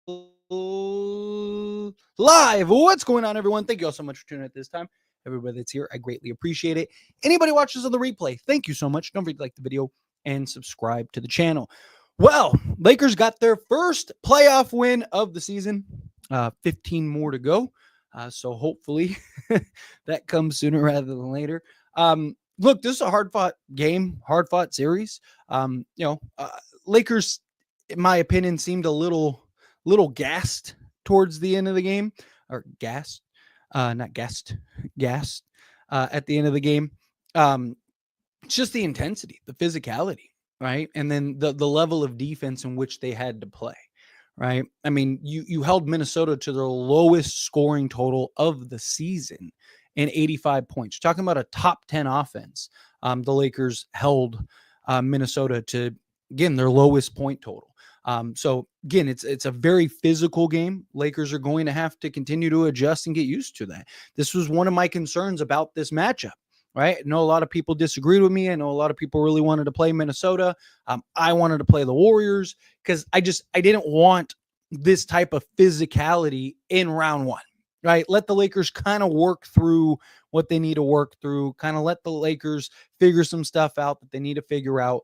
live. What's going on, everyone? Thank you all so much for tuning in at this time. Everybody that's here, I greatly appreciate it. Anybody watches on the replay, thank you so much. Don't forget to like the video and subscribe to the channel. Well, Lakers got their first playoff win of the season. 15 more to go. So hopefully that comes sooner rather than later. Look, this is a hard-fought game, hard-fought series. Lakers, in my opinion, seemed a little gassed towards the end of the game, or gassed, not gassed, gassed at the end of the game. It's just the intensity, the physicality, right? And then the level of defense in which they had to play, right? I mean, you held Minnesota to their lowest scoring total of the season in 85 points. You're talking about a top 10 offense. The Lakers held Minnesota to, again, their lowest point total. So again, it's a very physical game. Lakers are going to have to continue to adjust and get used to that. This was one of my concerns about this matchup, right? I know a lot of people disagreed with me. I know a lot of people really wanted to play Minnesota. I wanted to play the Warriors because I didn't want this type of physicality in round one, right? Let the Lakers kind of work through what they need to work through, kind of let the Lakers figure some stuff out that they need to figure out.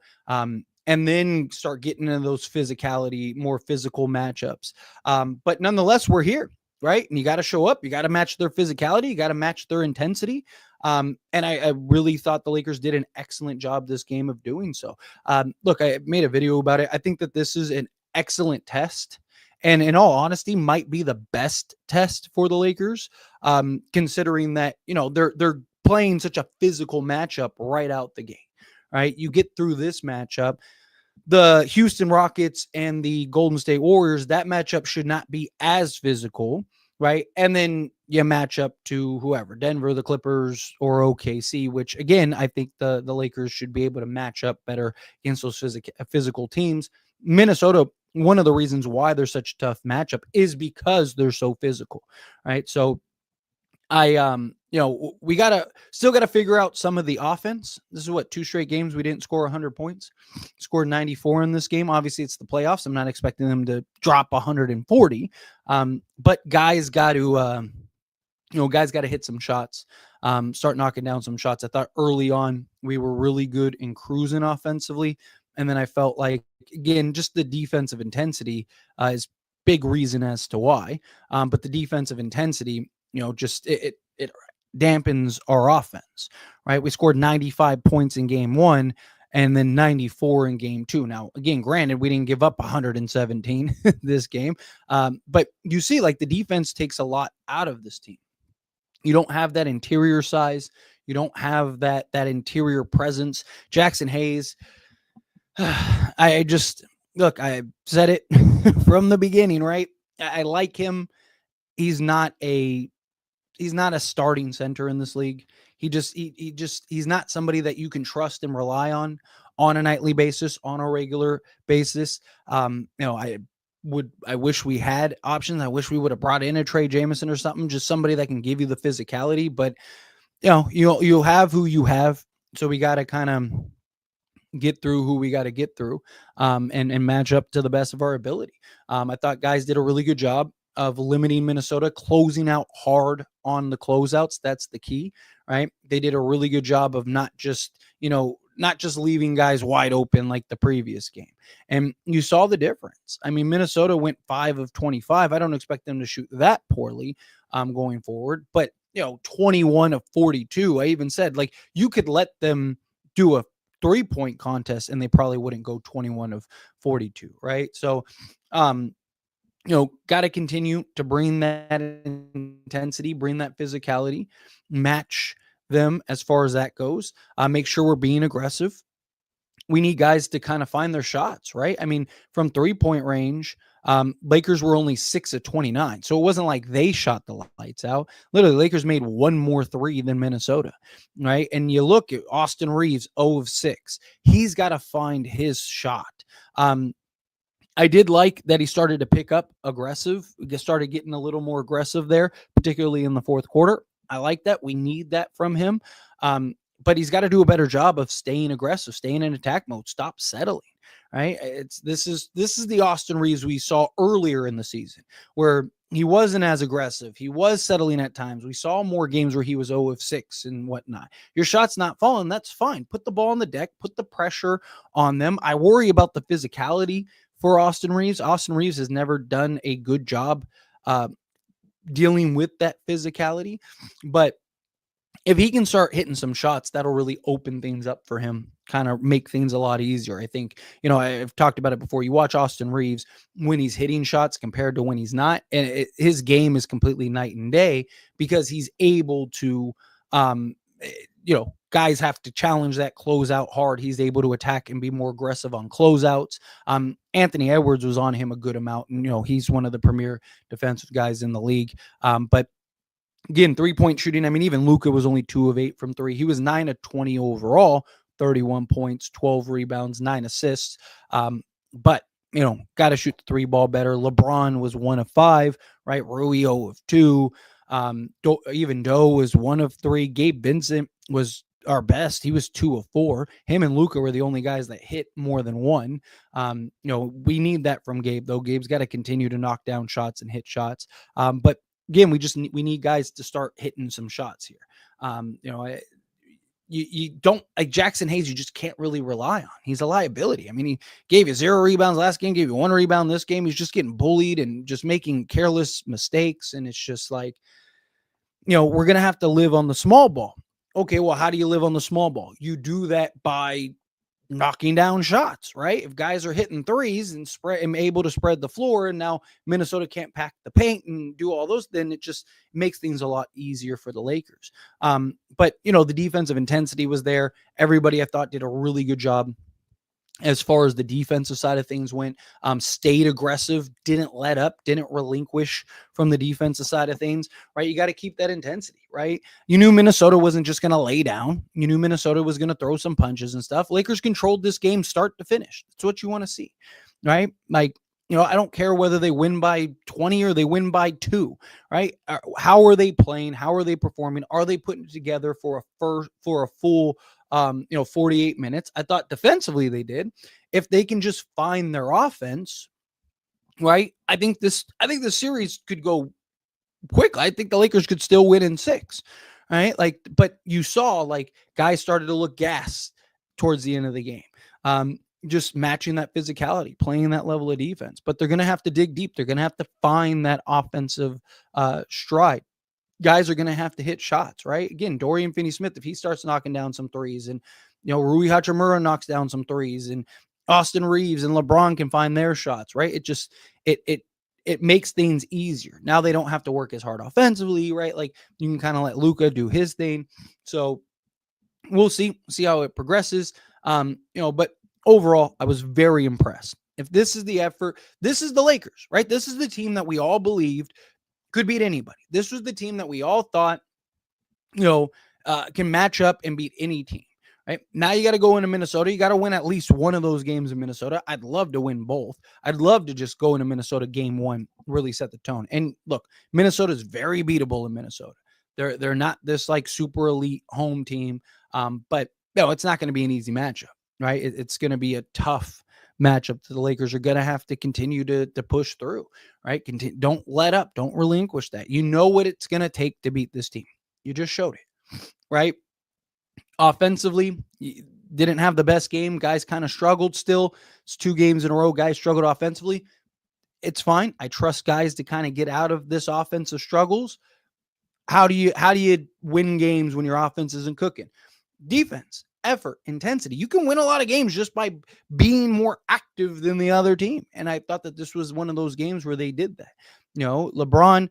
And then start getting into those physicality, more physical matchups. But nonetheless, we're here, right? And you got to show up. You got to match their physicality. You got to match their intensity. And I really thought the Lakers did an excellent job this game of doing so. Look, I made a video about it. I think that this is an excellent test. And in all honesty, might be the best test for the Lakers, considering that, they're playing such a physical matchup right out the gate. Right, you get through this matchup, the Houston Rockets and the Golden State Warriors, that matchup should not be as physical, right? And then you match up to whoever, Denver, the Clippers, or OKC, which again, I think the Lakers should be able to match up better against those physical teams. Minnesota, one of the reasons why they're such a tough matchup is because they're so physical, right? So we still gotta figure out some of the offense. This is what, 2 straight games we didn't score 100 points. Scored 94 in this game. Obviously, it's the playoffs. I'm not expecting them to drop 140. But guys got to hit some shots. Start knocking down some shots. I thought early on we were really good in cruising offensively, and then I felt like, again, just the defensive intensity is big reason as to why. But the defensive intensity, just it dampens our offense, right? We scored 95 points in game 1 and then 94 in game 2. Now, again, granted, we didn't give up 117 this game, but you see, like, the defense takes a lot out of this team. You don't have that interior size. You don't have that interior presence. Jackson Hayes, I said it from the beginning, right? I like him. He's not a starting center in this league. He's not somebody that you can trust and rely on a nightly basis, on a regular basis. I wish we had options. I wish we would have brought in a Trey Jamison or something, just somebody that can give you the physicality. But you have who you have, so we got to kind of get through who we got to get through, and match up to the best of our ability. I thought guys did a really good job of limiting Minnesota, closing out hard on the closeouts. That's the key, right? They did a really good job of not just leaving guys wide open like the previous game. And you saw the difference. I mean, Minnesota went 5 of 25. I don't expect them to shoot that poorly going forward, but 21 of 42. I even said, like, you could let them do a 3-point contest and they probably wouldn't go 21 of 42, right? So, got to continue to bring that intensity, bring that physicality, match them as far as that goes. Make sure we're being aggressive. We need guys to kind of find their shots, right? I mean, from 3-point range, Lakers were only 6 of 29. So it wasn't like they shot the lights out. Literally, Lakers made one more 3 than Minnesota, right? And you look at Austin Reeves, 0 of 6. He's got to find his shot. I did like that he started to pick up aggressive, started getting a little more aggressive there, particularly in the fourth quarter. I like that. We need that from him. But he's got to do a better job of staying aggressive, staying in attack mode, stop settling, right? This is the Austin Reaves we saw earlier in the season, where he wasn't as aggressive. He was settling at times. We saw more games where he was 0 of 6 and whatnot. Your shot's not falling. That's fine. Put the ball on the deck. Put the pressure on them. I worry about the physicality for Austin Reaves. Austin Reaves has never done a good job dealing with that physicality. But if he can start hitting some shots, that'll really open things up for him, kind of make things a lot easier. I think, I've talked about it before. You watch Austin Reaves when he's hitting shots compared to when he's not, and his game is completely night and day because he's able to, guys have to challenge that closeout hard. He's able to attack and be more aggressive on closeouts. Anthony Edwards was on him a good amount, and, he's one of the premier defensive guys in the league. But again, 3-point shooting. I mean, even Luka was only 2 of 8 from 3. He was 9 of 20 overall, 31 points, 12 rebounds, 9 assists. But, got to shoot the 3 ball better. LeBron was 1 of 5, right? Rui 0 of 2. Even Doe was 1 of 3. Gabe Vincent was our best. He was 2 of 4. Him and Luka were the only guys that hit more than 1. We need that from Gabe, though. Gabe's got to continue to knock down shots and hit shots. But again, we need guys to start hitting some shots here. You don't like Jackson Hayes. You just can't really rely on. He's a liability. I mean, he gave you 0 rebounds last game, gave you 1 rebound this game. He's just getting bullied and just making careless mistakes. And it's just like, we're going to have to live on the small ball. Okay, well, how do you live on the small ball? You do that by knocking down shots, right? If guys are hitting threes and able to spread the floor, and now Minnesota can't pack the paint and do all those, then it just makes things a lot easier for the Lakers. But the defensive intensity was there. Everybody, I thought, did a really good job as far as the defensive side of things went. Stayed aggressive, didn't let up, didn't relinquish from the defensive side of things, right? You got to keep that intensity, right? You knew Minnesota wasn't just going to lay down. You knew Minnesota was going to throw some punches and stuff. Lakers controlled this game start to finish. That's what you want to see, right? Like, I don't care whether they win by 20 or they win by 2, right? How are they playing? How are they performing? Are they putting it together for a full 48 minutes? I thought defensively they did. If they can just find their offense, right? I think this series could go quickly. I think the Lakers could still win in 6, right? Like, but you saw like guys started to look gassed towards the end of the game. Just matching that physicality, playing that level of defense. But they're going to have to dig deep. They're going to have to find that offensive stride. Guys are going to have to hit shots, right? Again, Dorian Finney-Smith, if he starts knocking down some threes, and Rui Hachimura knocks down some threes, and Austin Reaves and LeBron can find their shots, right? It just it makes things easier. Now they don't have to work as hard offensively, right? Like you can kind of let Luka do his thing. So we'll see how it progresses. But overall, I was very impressed. If this is the effort, this is the Lakers, right? This is the team that we all believed could beat anybody. This was the team that we all thought, can match up and beat any team, right? Now you got to go into Minnesota. You got to win at least one of those games in Minnesota. I'd love to win both. I'd love to just go into Minnesota game 1, really set the tone. And look, Minnesota is very beatable in Minnesota. They're not this like super elite home team, but it's not going to be an easy matchup. Right. It's going to be a tough matchup. The Lakers are going to have to continue to push through, right? Don't let up. Don't relinquish that. You know what it's going to take to beat this team. You just showed it, right? Offensively, didn't have the best game. Guys kind of struggled still. It's 2 games in a row. Guys struggled offensively. It's fine. I trust guys to kind of get out of this offensive struggles. How do you win games when your offense isn't cooking? Defense. Effort, intensity. You can win a lot of games just by being more active than the other team. And I thought that this was one of those games where they did that. LeBron,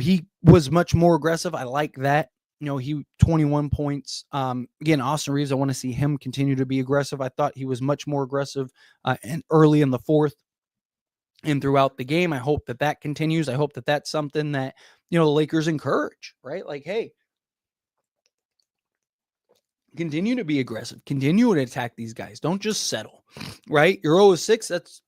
he was much more aggressive. I like that. He 21 points. Again, Austin Reaves, I want to see him continue to be aggressive. I thought he was much more aggressive and early in the 4th and throughout the game. I hope that continues. I hope that that's something that, the Lakers encourage, right? Like, hey, continue to be aggressive. Continue to attack these guys. Don't just settle, right? You're 0 of 6. That's,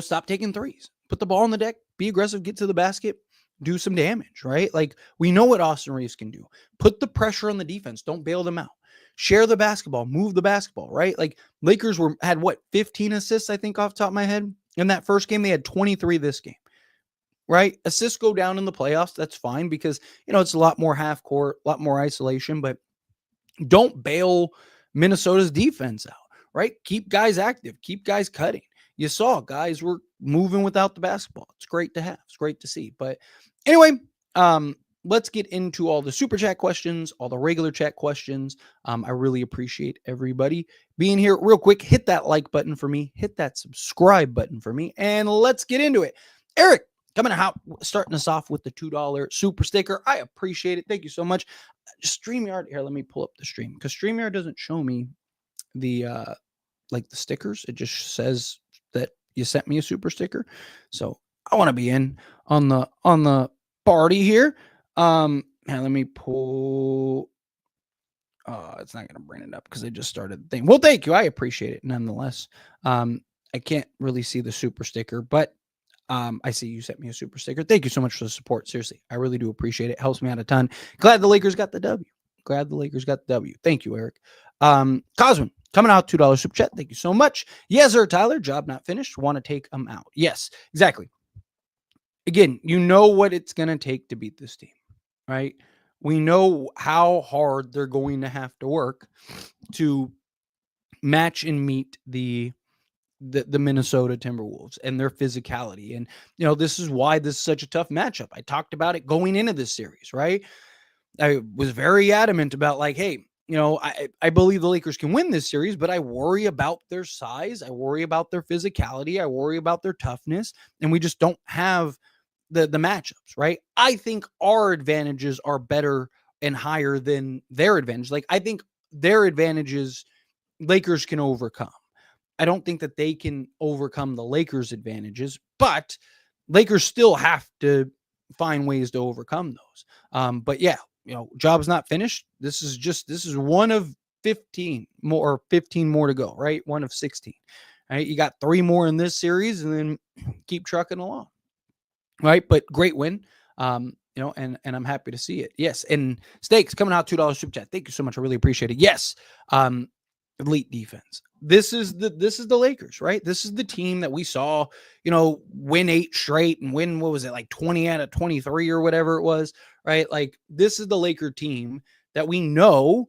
stop taking threes. Put the ball on the deck. Be aggressive. Get to the basket. Do some damage, right? Like we know what Austin Reaves can do. Put the pressure on the defense. Don't bail them out, share the basketball, move the basketball, right? Like Lakers had what, 15 assists, I think, off the top of my head. In that first game, they had 23 this game, right? Assists go down in the playoffs. That's fine because, it's a lot more half court, a lot more isolation, but don't bail Minnesota's defense out, right? Keep guys active, keep guys cutting. You saw guys were moving without the basketball. It's great to have. It's great to see. But anyway, let's get into all the super chat questions, all the regular chat questions. I really appreciate everybody being here. Real quick, hit that like button for me, hit that subscribe button for me, and let's get into it. Eric, starting us off with the $2 super sticker. I appreciate it. Thank you so much. StreamYard, here, let me pull up the stream because StreamYard doesn't show me the the stickers. It just says that you sent me a super sticker. So I want to be in on the party here. And let me pull. It's not going to bring it up because I just started the thing. Well, thank you. I appreciate it nonetheless. I can't really see the super sticker, but I see you sent me a super sticker. Thank you so much for the support. Seriously, I really do appreciate it. It helps me out a ton. Glad the Lakers got the W. Thank you, Eric. Cosmin, coming out, $2 super chat. Thank you so much. Yes, sir, Tyler. Job not finished. Want to take them out. Yes, exactly. Again, you know what it's going to take to beat this team, right? We know how hard they're going to have to work to match and meet the Minnesota Timberwolves and their physicality. And, this is why this is such a tough matchup. I talked about it going into this series, right? I was very adamant about like, hey, I believe the Lakers can win this series, but I worry about their size. I worry about their physicality. I worry about their toughness. And we just don't have the matchups, right? I think our advantages are better and higher than their advantage. Like, I think their advantages Lakers can overcome. I don't think that they can overcome the Lakers' advantages, but Lakers still have to find ways to overcome those. But yeah, job's not finished. This is one of 15 more to go, right? One of 16. Right? You got 3 more in this series and then keep trucking along. Right? But great win. And I'm happy to see it. Yes. And Stakes coming out, $2 super chat. Thank you so much. I really appreciate it. Yes. Elite defense. This is the Lakers, right? This is the team that we saw, win 8 straight and win, what was it, like 20 out of 23 or whatever it was, right? Like, this is the Laker team that we know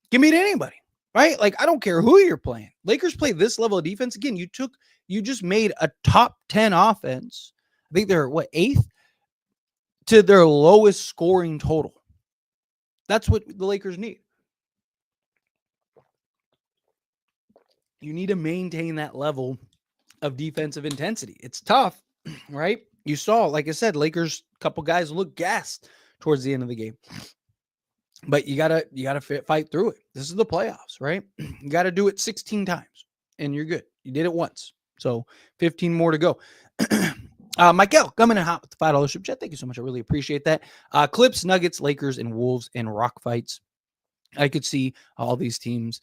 can beat anybody, right? Like, I don't care who you're playing. Lakers play this level of defense. Again, you just made a top 10 offense. I think they're 8th to their lowest scoring total. That's what the Lakers need. You need to maintain that level of defensive intensity. It's tough, right? You saw, like I said, Lakers, a couple guys look gassed towards the end of the game. But you gotta fight through it. This is the playoffs, right? You got to do it 16 times, and you're good. You did it once, so 15 more to go. Michael coming in hot with the $5 super chat. Thank you so much. I really appreciate that. Clips, Nuggets, Lakers, and Wolves in rock fights. I could see all these teams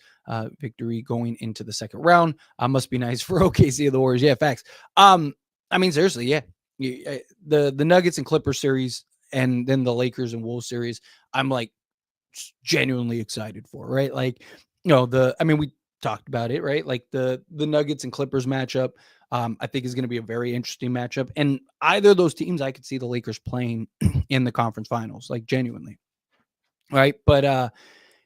victory going into the second round. Must be nice for OKC of the Warriors. Yeah, facts. I mean, seriously, yeah. The Nuggets and Clippers series and then the Lakers and Wolves series, I'm like genuinely excited for, right? Like, we talked about it, right? Like the Nuggets and Clippers matchup, I think is going to be a very interesting matchup. And either of those teams, I could see the Lakers playing in the conference finals, like genuinely. Right. But,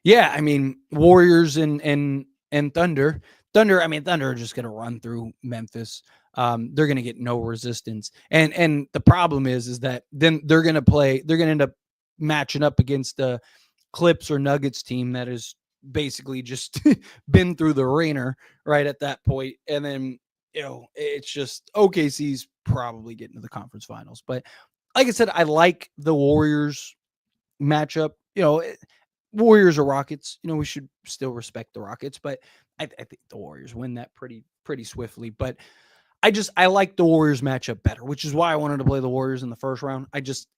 yeah, I mean, Warriors and Thunder. Thunder are just going to run through Memphis. They're going to get no resistance. And the problem is that then they're going to end up matching up against the Clips or Nuggets team that has basically just been through the ringer right at that point. And then, it's just OKC's probably getting to the conference finals. But like I said, I like the Warriors matchup. Warriors or Rockets, we should still respect the Rockets, but I think the Warriors win that pretty swiftly. But I like the Warriors matchup better, which is why I wanted to play the Warriors in the first round.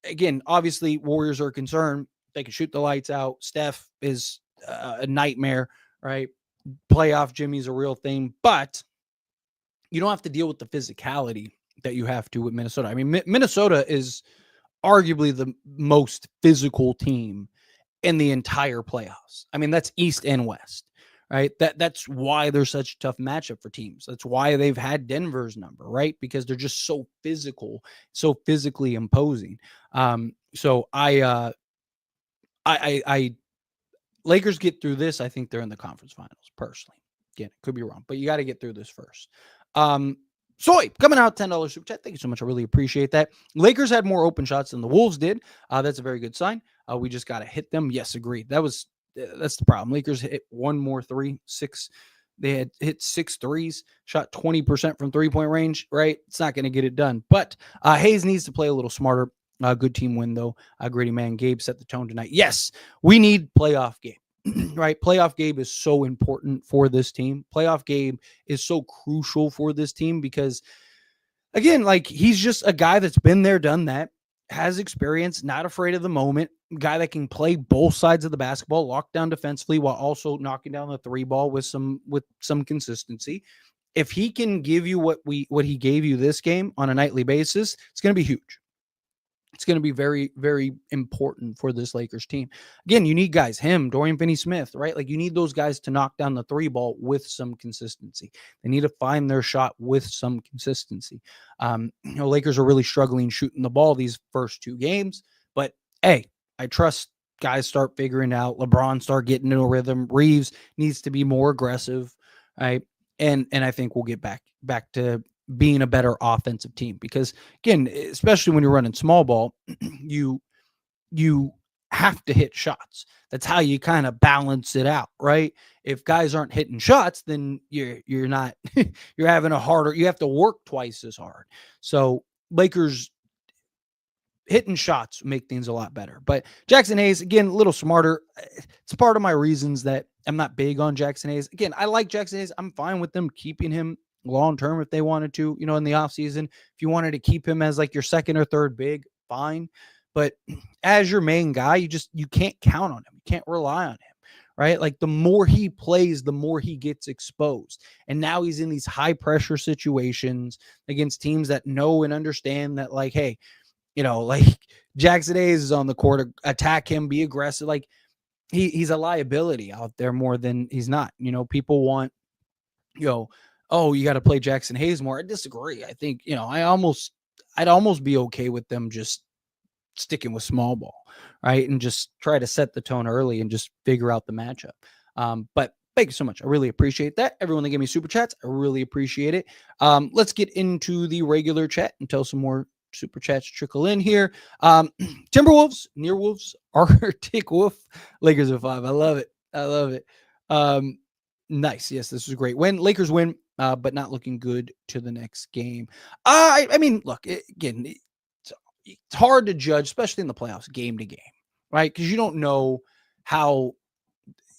Again, obviously Warriors are concerned. They can shoot the lights out. Steph is a nightmare, right? Playoff Jimmy's a real thing, but you don't have to deal with the physicality that you have to with Minnesota. I mean, Minnesota is arguably the most physical team in the entire playoffs. I mean, that's East and West, right? That's why there's such a tough matchup for teams. That's why they've had Denver's number, right? Because they're just so physical, so physically imposing. So I Lakers get through this. I think they're in the conference finals, personally. Again, could be wrong, but you got to get through this first. Soy coming out $10 super chat. Thank you so much. I really appreciate that. Lakers had more open shots than the Wolves did. That's a very good sign. We just got to hit them. Yes, agreed. That's the problem. Lakers hit one more three, six. They had hit 6 threes, shot 20% from 3-point range, right? It's not going to get it done. But Hayes needs to play a little smarter. Good team win, though. Gritty man Gabe set the tone tonight. Yes, we need playoff Gabe, right? Playoff Gabe is so important for this team. Playoff Gabe is so crucial for this team because, again, like he's just a guy that's been there, done that, has experience, not afraid of the moment, guy that can play both sides of the basketball, lock down defensively while also knocking down the three ball with some consistency. If he can give you what he gave you this game on a nightly basis, it's going to be huge. It's going to be very, very important for this Lakers team. Again, you need guys, him, Dorian Finney-Smith, right? Like you need those guys to knock down the three ball with some consistency. They need to find their shot with some consistency. Lakers are really struggling shooting the ball these first 2 games, but hey, I trust guys start figuring out. LeBron start getting into a rhythm. Reeves needs to be more aggressive, right? And I think we'll get back to being a better offensive team because again, especially when you're running small ball, you have to hit shots. That's how you kind of balance it out, right? If guys aren't hitting shots, then you're not you're having a harder, you have to work twice as hard. So Lakers hitting shots make things a lot better. But Jackson Hayes, again, a little smarter. It's part of my reasons that I'm not big on Jackson Hayes. Again, I like Jackson Hayes. I'm fine with them keeping him long-term if they wanted to, in the offseason. If you wanted to keep him as like your second or third big, fine. But as your main guy, you can't count on him. You can't rely on him, right? Like the more he plays, the more he gets exposed. And now he's in these high pressure situations against teams that know and understand that like, hey, like Jackson Hayes is on the court, attack him, be aggressive. Like he's a liability out there more than he's not. People want, oh, you got to play Jackson Hayes more. I disagree. I think, I'd almost be okay with them just sticking with small ball, right? And just try to set the tone early and just figure out the matchup. But thank you so much. I really appreciate that. Everyone that gave me super chats, I really appreciate it. Let's get into the regular chat until some more super chats trickle in here. Timberwolves, Near Wolves, Arctic Wolf, Lakers at 5. I love it. Nice. Yes, this is a great win. Lakers win, but not looking good to the next game. I mean, look, again, it's hard to judge, especially in the playoffs, game to game, right? Because you don't know how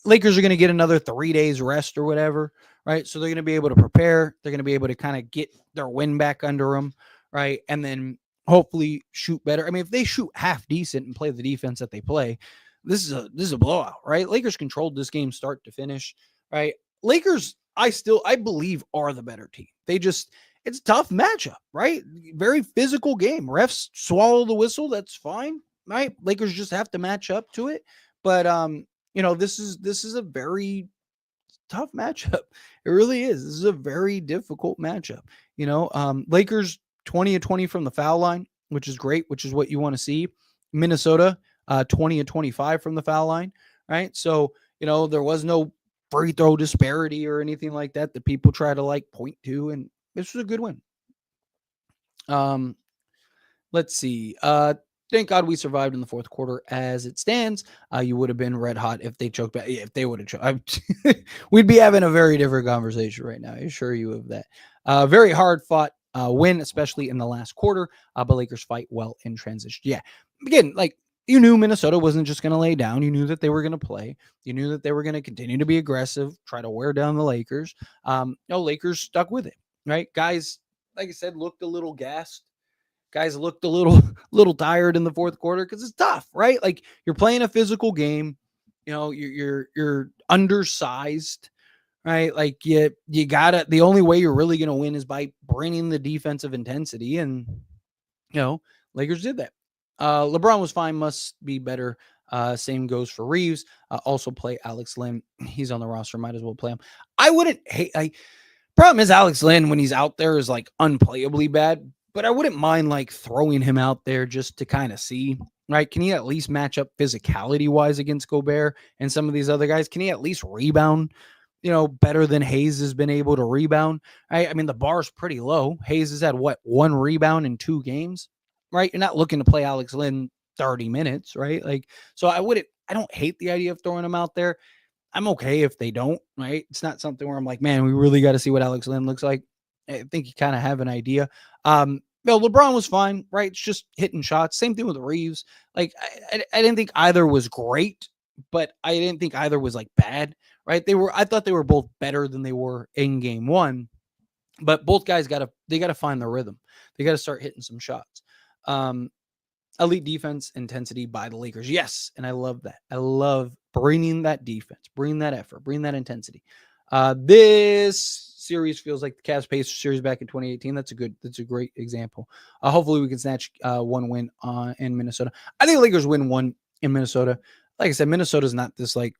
Lakers are going to get another 3 days rest or whatever, right? So they're going to be able to prepare. They're going to be able to kind of get their win back under them, right? And then hopefully shoot better. I mean, if they shoot half decent and play the defense that they play, this is a blowout, right? Lakers controlled this game start to finish, right? Lakers, I believe, are the better team. It's a tough matchup, right? Very physical game. Refs swallow the whistle. That's fine, right? Lakers just have to match up to it. But this is a very tough matchup. It really is. This is a very difficult matchup. Lakers 20 of 20 from the foul line, which is great, which is what you want to see. Minnesota 20 of 25 from the foul line, right? So, there was no free throw disparity or anything like that people try to like point to, and this was a good win. Let's see. Thank God we survived in the fourth quarter. As it stands, you would have been red hot if they choked back. If they would have choked, we'd be having a very different conversation right now. I assure you of that. Very hard fought win, especially in the last quarter. But Lakers fight well in transition. Yeah, again, like you knew Minnesota wasn't just going to lay down. You knew that they were going to play. You knew that they were going to continue to be aggressive, try to wear down the Lakers. Lakers stuck with it, right? Guys, like I said, looked a little gassed. Guys looked a little tired in the fourth quarter because it's tough, right? Like you're playing a physical game. You're undersized, right? Like you gotta. The only way you're really going to win is by bringing the defensive intensity, and Lakers did that. LeBron was fine, must be better Same goes for Reeves. Also play Alex Lynn. He's on the roster. Might as well play him. I wouldn't hate. Problem is Alex Lynn when he's out there is like unplayably bad. But I wouldn't mind like throwing him out there just to kind of see, right? Can he at least match up physicality wise against Gobert and some of these other guys? Can he at least rebound, better than Hayes has been able to rebound? Right? I mean, the bar's pretty low. Hayes has had what, 1 rebound in 2 games, right? You're not looking to play Alex Lynn 30 minutes, right? Like, so I don't hate the idea of throwing him out there. I'm okay if they don't, right? It's not something where I'm like, man, we really got to see what Alex Lynn looks like. I think you kind of have an idea. LeBron was fine, right? It's just hitting shots. Same thing with Reeves. Like, I didn't think either was great, but I didn't think either was like bad, right? I thought they were both better than they were in game one, but both guys got to find their rhythm. They got to start hitting some shots. Elite defense intensity by the Lakers. Yes. And I love that. I love bringing that defense, bringing that effort, bringing that intensity. This series feels like the Cavs Pacers series back in 2018. That's a great example. Hopefully we can snatch one win in Minnesota. I think the Lakers win one in Minnesota. Like I said, Minnesota's not this like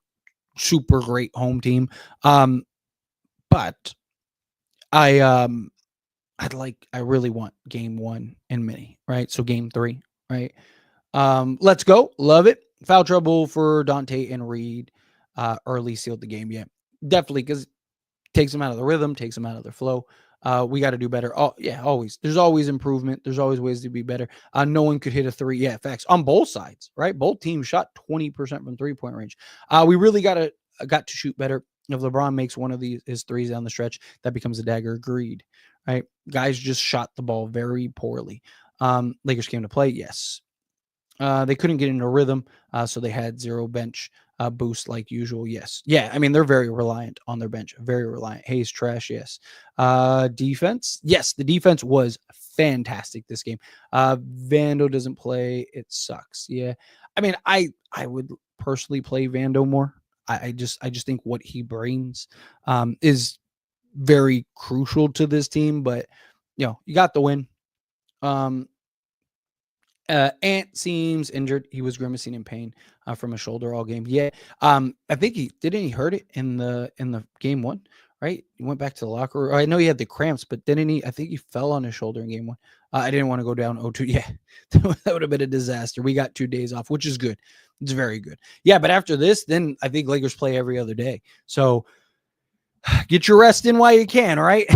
super great home team. But I really want game one in Mini, right? So game 3. Right. Let's go. Love it. Foul trouble for Dante and Reed. Early sealed the game. Yeah, definitely. Because takes them out of the rhythm, takes them out of their flow. We got to do better. Oh yeah, always. There's always improvement. There's always ways to be better. No one could hit a 3. Yeah, facts on both sides, right? Both teams shot 20% from 3-point range. We really got to shoot better. If LeBron makes one of his threes down the stretch, that becomes a dagger. Agreed. Right? Guys just shot the ball very poorly. Lakers came to play. Yes. They couldn't get into rhythm, so they had 0 bench boost like usual. Yes. Yeah, I mean, they're very reliant on their bench. Very reliant. Hayes trash, yes. Defense? Yes, the defense was fantastic this game. Vando doesn't play. It sucks. Yeah. I mean, I would personally play Vando more. I just think what he brings is very crucial to this team, but you got the win. Ant seems injured. He was grimacing in pain from a shoulder all game. Yeah. I think he hurt it in the game 1, right? He went back to the locker room. I know he had the cramps, but didn't he? I think he fell on his shoulder in game 1. I didn't want to go down 0-2. Yeah, that would have been a disaster. We got 2 days off, which is good. It's very good. Yeah, but after this, then I think Lakers play every other day. So get your rest in while you can. All right,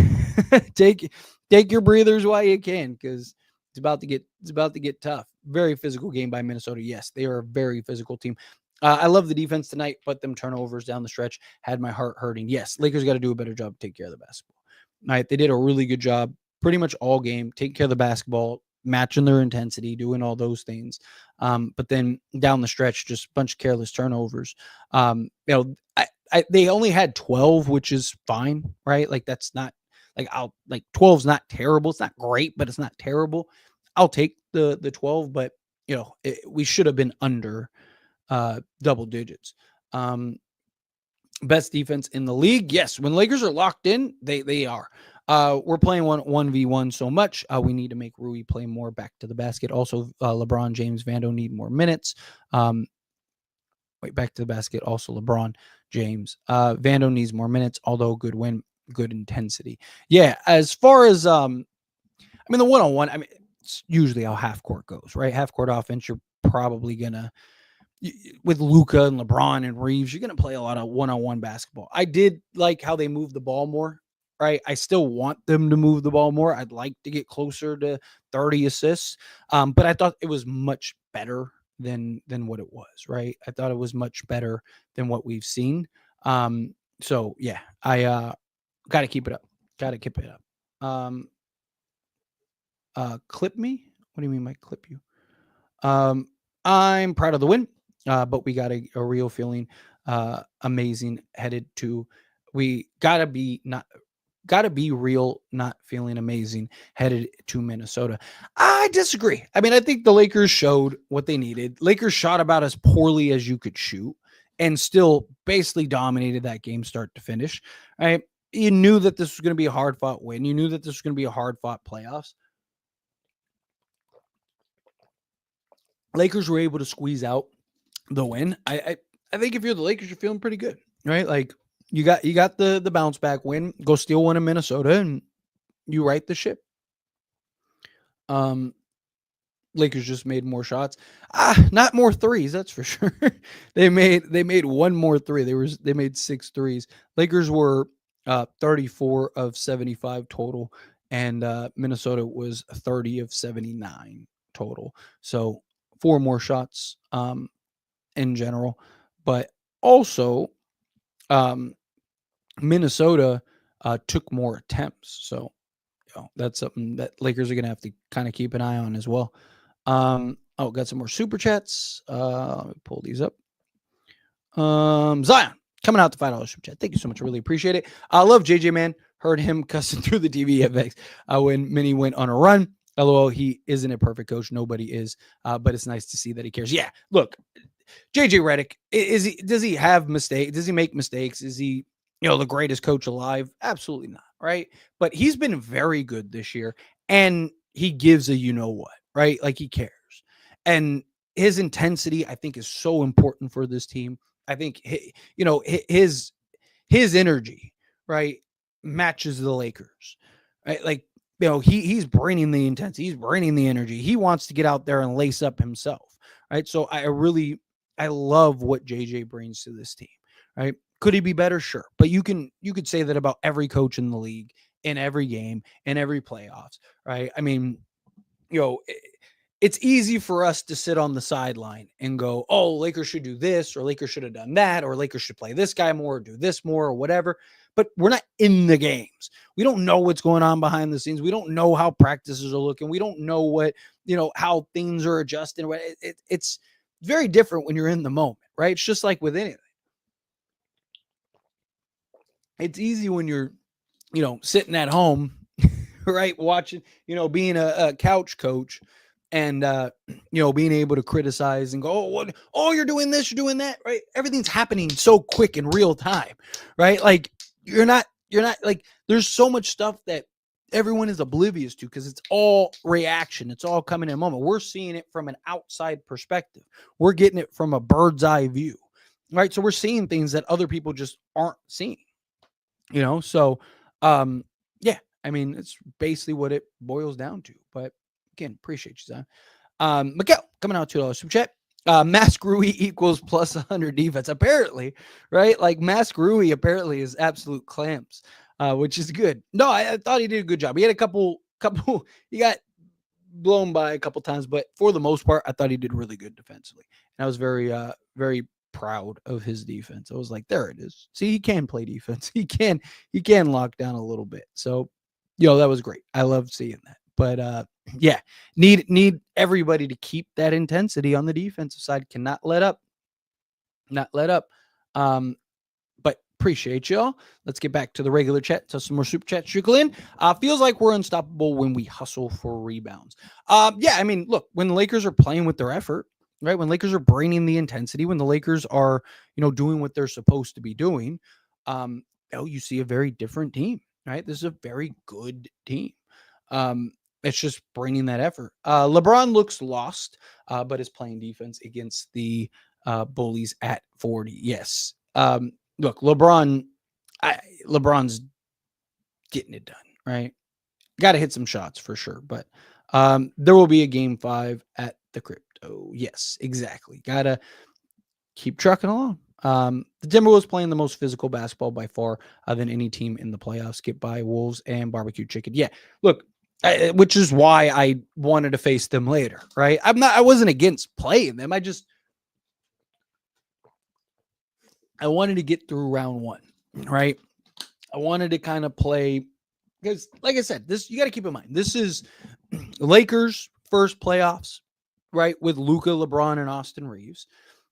take your breathers while you can, because it's about to get tough. Very physical game by Minnesota. Yes, they are a very physical team. I love the defense tonight, but them turnovers down the stretch had my heart hurting. Yes, Lakers got to do a better job to take care of the basketball. Right, they did a really good job pretty much all game, taking care of the basketball, matching their intensity, doing all those things. But then down the stretch, just a bunch of careless turnovers. They only had 12, which is fine, right? Like that's not like 12's not terrible. It's not great, but it's not terrible. I'll take the 12, but we should have been under double digits. Best defense in the league. Yes, when Lakers are locked in, they are. We're playing 1v1 so much. We need to make Rui play more back to the basket. Also, LeBron James, Vando need more minutes. Back to the basket. Also, LeBron James, Vando needs more minutes. Although good win, good intensity. Yeah, as far as the 1-on-1. I mean, it's usually how half court goes, right? Half court offense. You're probably gonna, with Luka and LeBron and Reeves, you're gonna play a lot of 1-on-1 basketball. I did like how they moved the ball more. Right. I still want them to move the ball more. I'd like to get closer to 30 assists. But I thought it was much better than what it was. Right. I thought it was much better than what we've seen. So yeah, I gotta keep it up. Gotta keep it up. Clip me? What do you mean by clip you? I'm proud of the win. But we got a real feeling amazing headed to, we gotta be real, not feeling amazing headed to Minnesota. I disagree. I mean, I think the Lakers showed what they needed. Lakers shot about as poorly as you could shoot and still basically dominated that game start to finish. Right? You knew that this was going to be a hard fought win. You knew that this was going to be a hard fought playoffs. Lakers were able to squeeze out the win. I think if you're the Lakers, you're feeling pretty good, right? Like you got the bounce back win, go steal one in Minnesota, and you right the ship. Lakers just made more shots. Not more threes, that's for sure. they made one more three. They made 6 threes. Lakers were 34 of 75 total, and Minnesota was 30 of 79 total. So 4 more shots in general, but also Minnesota took more attempts. So that's something that Lakers are going to have to kind of keep an eye on as well. Got some more super chats. Let me pull these up. Zion coming out the $5 super chat. Thank you so much. I really appreciate it. I love JJ, man. Heard him cussing through the TV at Vex when Minnie went on a run. LOL, he isn't a perfect coach. Nobody is, but it's nice to see that he cares. Yeah, look, JJ Redick, does he have mistakes? Does he make mistakes? Is he, the greatest coach alive? Absolutely not, right? But he's been very good this year, and he gives a what, right? Like he cares. And his intensity, I think, is so important for this team. I think his energy, right, matches the Lakers, right? Like, he's bringing the intensity, he's bringing the energy. He wants to get out there and lace up himself, right? So I love what JJ brings to this team, right? Could he be better? Sure. But you could say that about every coach in the league, in every game, in every playoffs, right? I mean, it's easy for us to sit on the sideline and go, oh, Lakers should do this, or Lakers should have done that, or Lakers should play this guy more, or do this more, or whatever. But we're not in the games. We don't know what's going on behind the scenes. We don't know how practices are looking. We don't know what, how things are adjusting. It's very different when you're in the moment, right? It's just like with anything. It's easy when you're, sitting at home, right? Watching, being a couch coach and, being able to criticize and go, you're doing this, you're doing that, right? Everything's happening so quick in real time, right? Like you're not like, there's so much stuff that everyone is oblivious to because it's all reaction. It's all coming in a moment. We're seeing it from an outside perspective. We're getting it from a bird's eye view, right? So we're seeing things that other people just aren't seeing, So, yeah, I mean, it's basically what it boils down to. But again, appreciate you, Zion. Miguel coming out $2 super chat. Mask Rui equals plus 100 defense. Apparently, right? Like Mask Rui apparently is absolute clamps, which is good. No, I thought he did a good job. He had a couple. He got blown by a couple times, but for the most part, I thought he did really good defensively. And I was very, very proud of his defense. I was like, there it is. See, he can play defense. He can lock down a little bit. So, that was great. I loved seeing that. But yeah, need everybody to keep that intensity on the defensive side. Cannot let up. Not let up. But appreciate y'all. Let's get back to the regular chat. So some more super chat trickle in. Feels like we're unstoppable when we hustle for rebounds. Yeah, I mean, look, when the Lakers are playing with their effort, right? When Lakers are bringing the intensity, when the Lakers are, doing what they're supposed to be doing, you see a very different team, right? This is a very good team. It's just bringing that effort. LeBron looks lost, but is playing defense against the bullies at 40. Yes. Look, LeBron's getting it done, right? Got to hit some shots for sure, but there will be a game 5 at the Crypto. Yes, exactly. Got to keep trucking along. The Timberwolves playing the most physical basketball by far than any team in the playoffs, skipped by Wolves and Barbecue Chicken. Yeah, look, which is why I wanted to face them later, right? I wasn't against playing them. I wanted to get through round 1, right? I wanted to kind of play because, like I said, you got to keep in mind, this is Lakers' first playoffs, right? With Luka, LeBron, and Austin Reeves.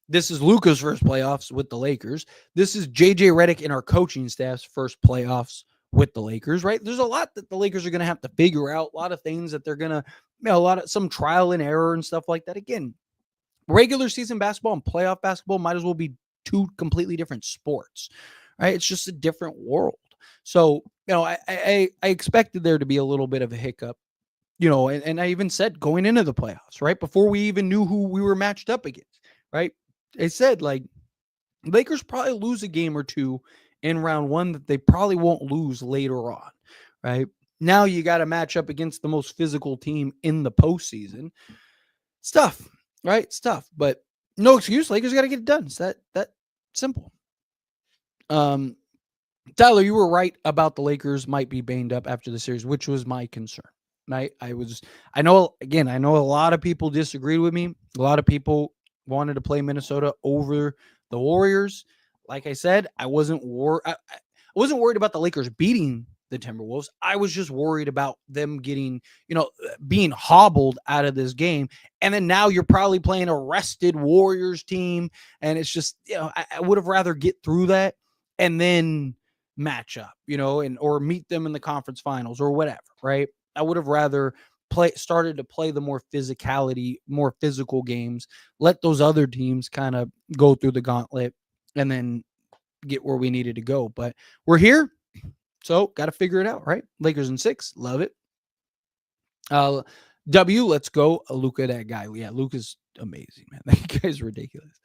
This is Luka's first playoffs with the Lakers. This is JJ Redick and our coaching staff's first playoffs with the Lakers, right? There's a lot that the Lakers are going to have to figure out, a lot of things that they're going to, some trial and error and stuff like that. Again, regular season basketball and playoff basketball might as well be 2 completely different sports, right? It's just a different world. So, I expected there to be a little bit of a hiccup, and I even said going into the playoffs, right? Before we even knew who we were matched up against, right? They said like Lakers probably lose a game or two in round one that they probably won't lose later on, right? Now you got to match up against the most physical team in the postseason. It's tough, right? It's tough, but no excuse. Lakers got to get it done. It's that simple. Um, Tyler, you were right about the Lakers might be banged up after the series, which was my concern. Right? I know a lot of people disagreed with me. A lot of people wanted to play Minnesota over the Warriors. Like I said, I wasn't worried about the Lakers beating the Timberwolves. I was just worried about them getting, being hobbled out of this game. And then now you're probably playing a rested Warriors team. And it's just, I would have rather get through that and then match up, or meet them in the conference finals or whatever, right? I would have rather started to play the more physical games, let those other teams kind of go through the gauntlet and then get where we needed to go. But we're here, so got to figure it out, right? Lakers in 6, love it. Let's go. Luka, that guy. Yeah, Luka's amazing, man. That guy's ridiculous.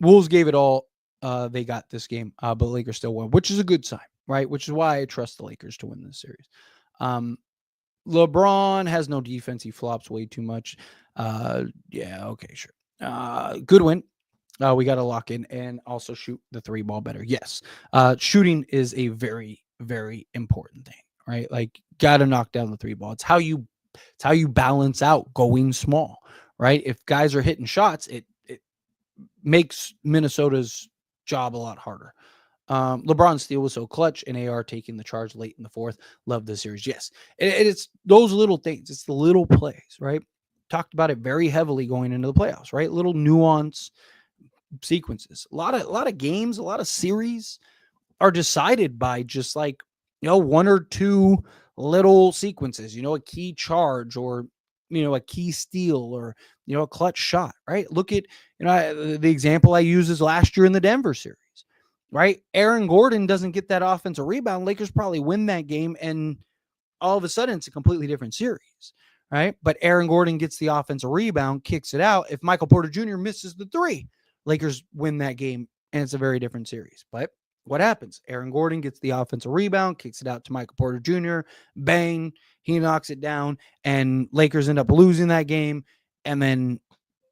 Wolves gave it all. They got this game, but Lakers still won, which is a good sign, right? Which is why I trust the Lakers to win this series. LeBron has no defense. He flops way too much. Yeah, okay, sure. Good win. We got to lock in and also shoot the 3 ball better. Yes. Shooting is a very, very important thing, right? Like, got to knock down the 3 ball. It's how you balance out going small, right? If guys are hitting shots, it makes Minnesota's job a lot harder. LeBron's steal was so clutch, and AR taking the charge late in the fourth. Love the series. Yes. It's those little things. It's the little plays, right? Talked about it very heavily going into the playoffs, right? Little nuance sequences. A lot of games, a lot of series are decided by just like, 1 or 2 little sequences, a key charge or, a key steal or, a clutch shot, right? Look at, the example I use is last year in the Denver series, right? Aaron Gordon doesn't get that offensive rebound. Lakers probably win that game, and all of a sudden it's a completely different series, right? But Aaron Gordon gets the offensive rebound, kicks it out. If Michael Porter Jr. misses the 3, Lakers win that game, and it's a very different series. But what happens? Aaron Gordon gets the offensive rebound, kicks it out to Michael Porter Jr., bang, he knocks it down, and Lakers end up losing that game, and then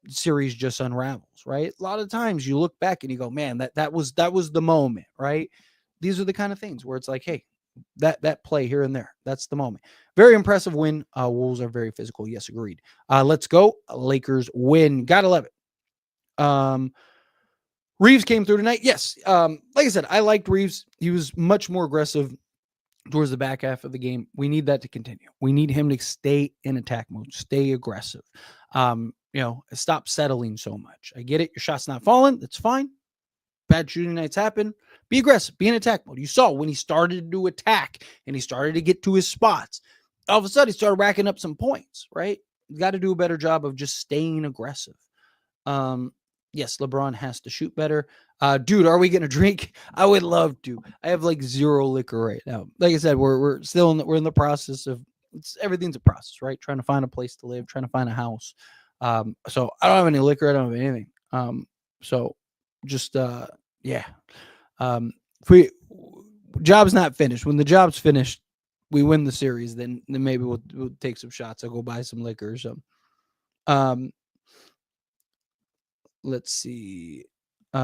series just unravels, right? A lot of times you look back and you go, man, that was the moment, right? These are the kind of things where it's like, hey, that play here and there, that's the moment. Very impressive win. Wolves are very physical. Yes, agreed. Let's go. Lakers win. Gotta love it. Reeves came through tonight. Yes. Like I said, I liked Reeves. He was much more aggressive towards the back half of the game. We need that to continue. We need him to stay in attack mode, stay aggressive. Stop settling so much. I get it. Your shot's not falling. That's fine. Bad shooting nights happen. Be aggressive. Be in attack mode. You saw when he started to attack and he started to get to his spots, all of a sudden he started racking up some points, right? You got to do a better job of just staying aggressive. Yes, LeBron has to shoot better. Dude, are we gonna drink? I would love to. I have like 0 liquor right now. Like I said, we're still we're in the process of everything's a process, right? Trying to find a place to live, trying to find a house. So I don't have any liquor. I don't have anything. So just yeah. If job's not finished. When the job's finished, we win the series. Then maybe we'll take some shots. I'll go buy some liquor or something. Let's see. We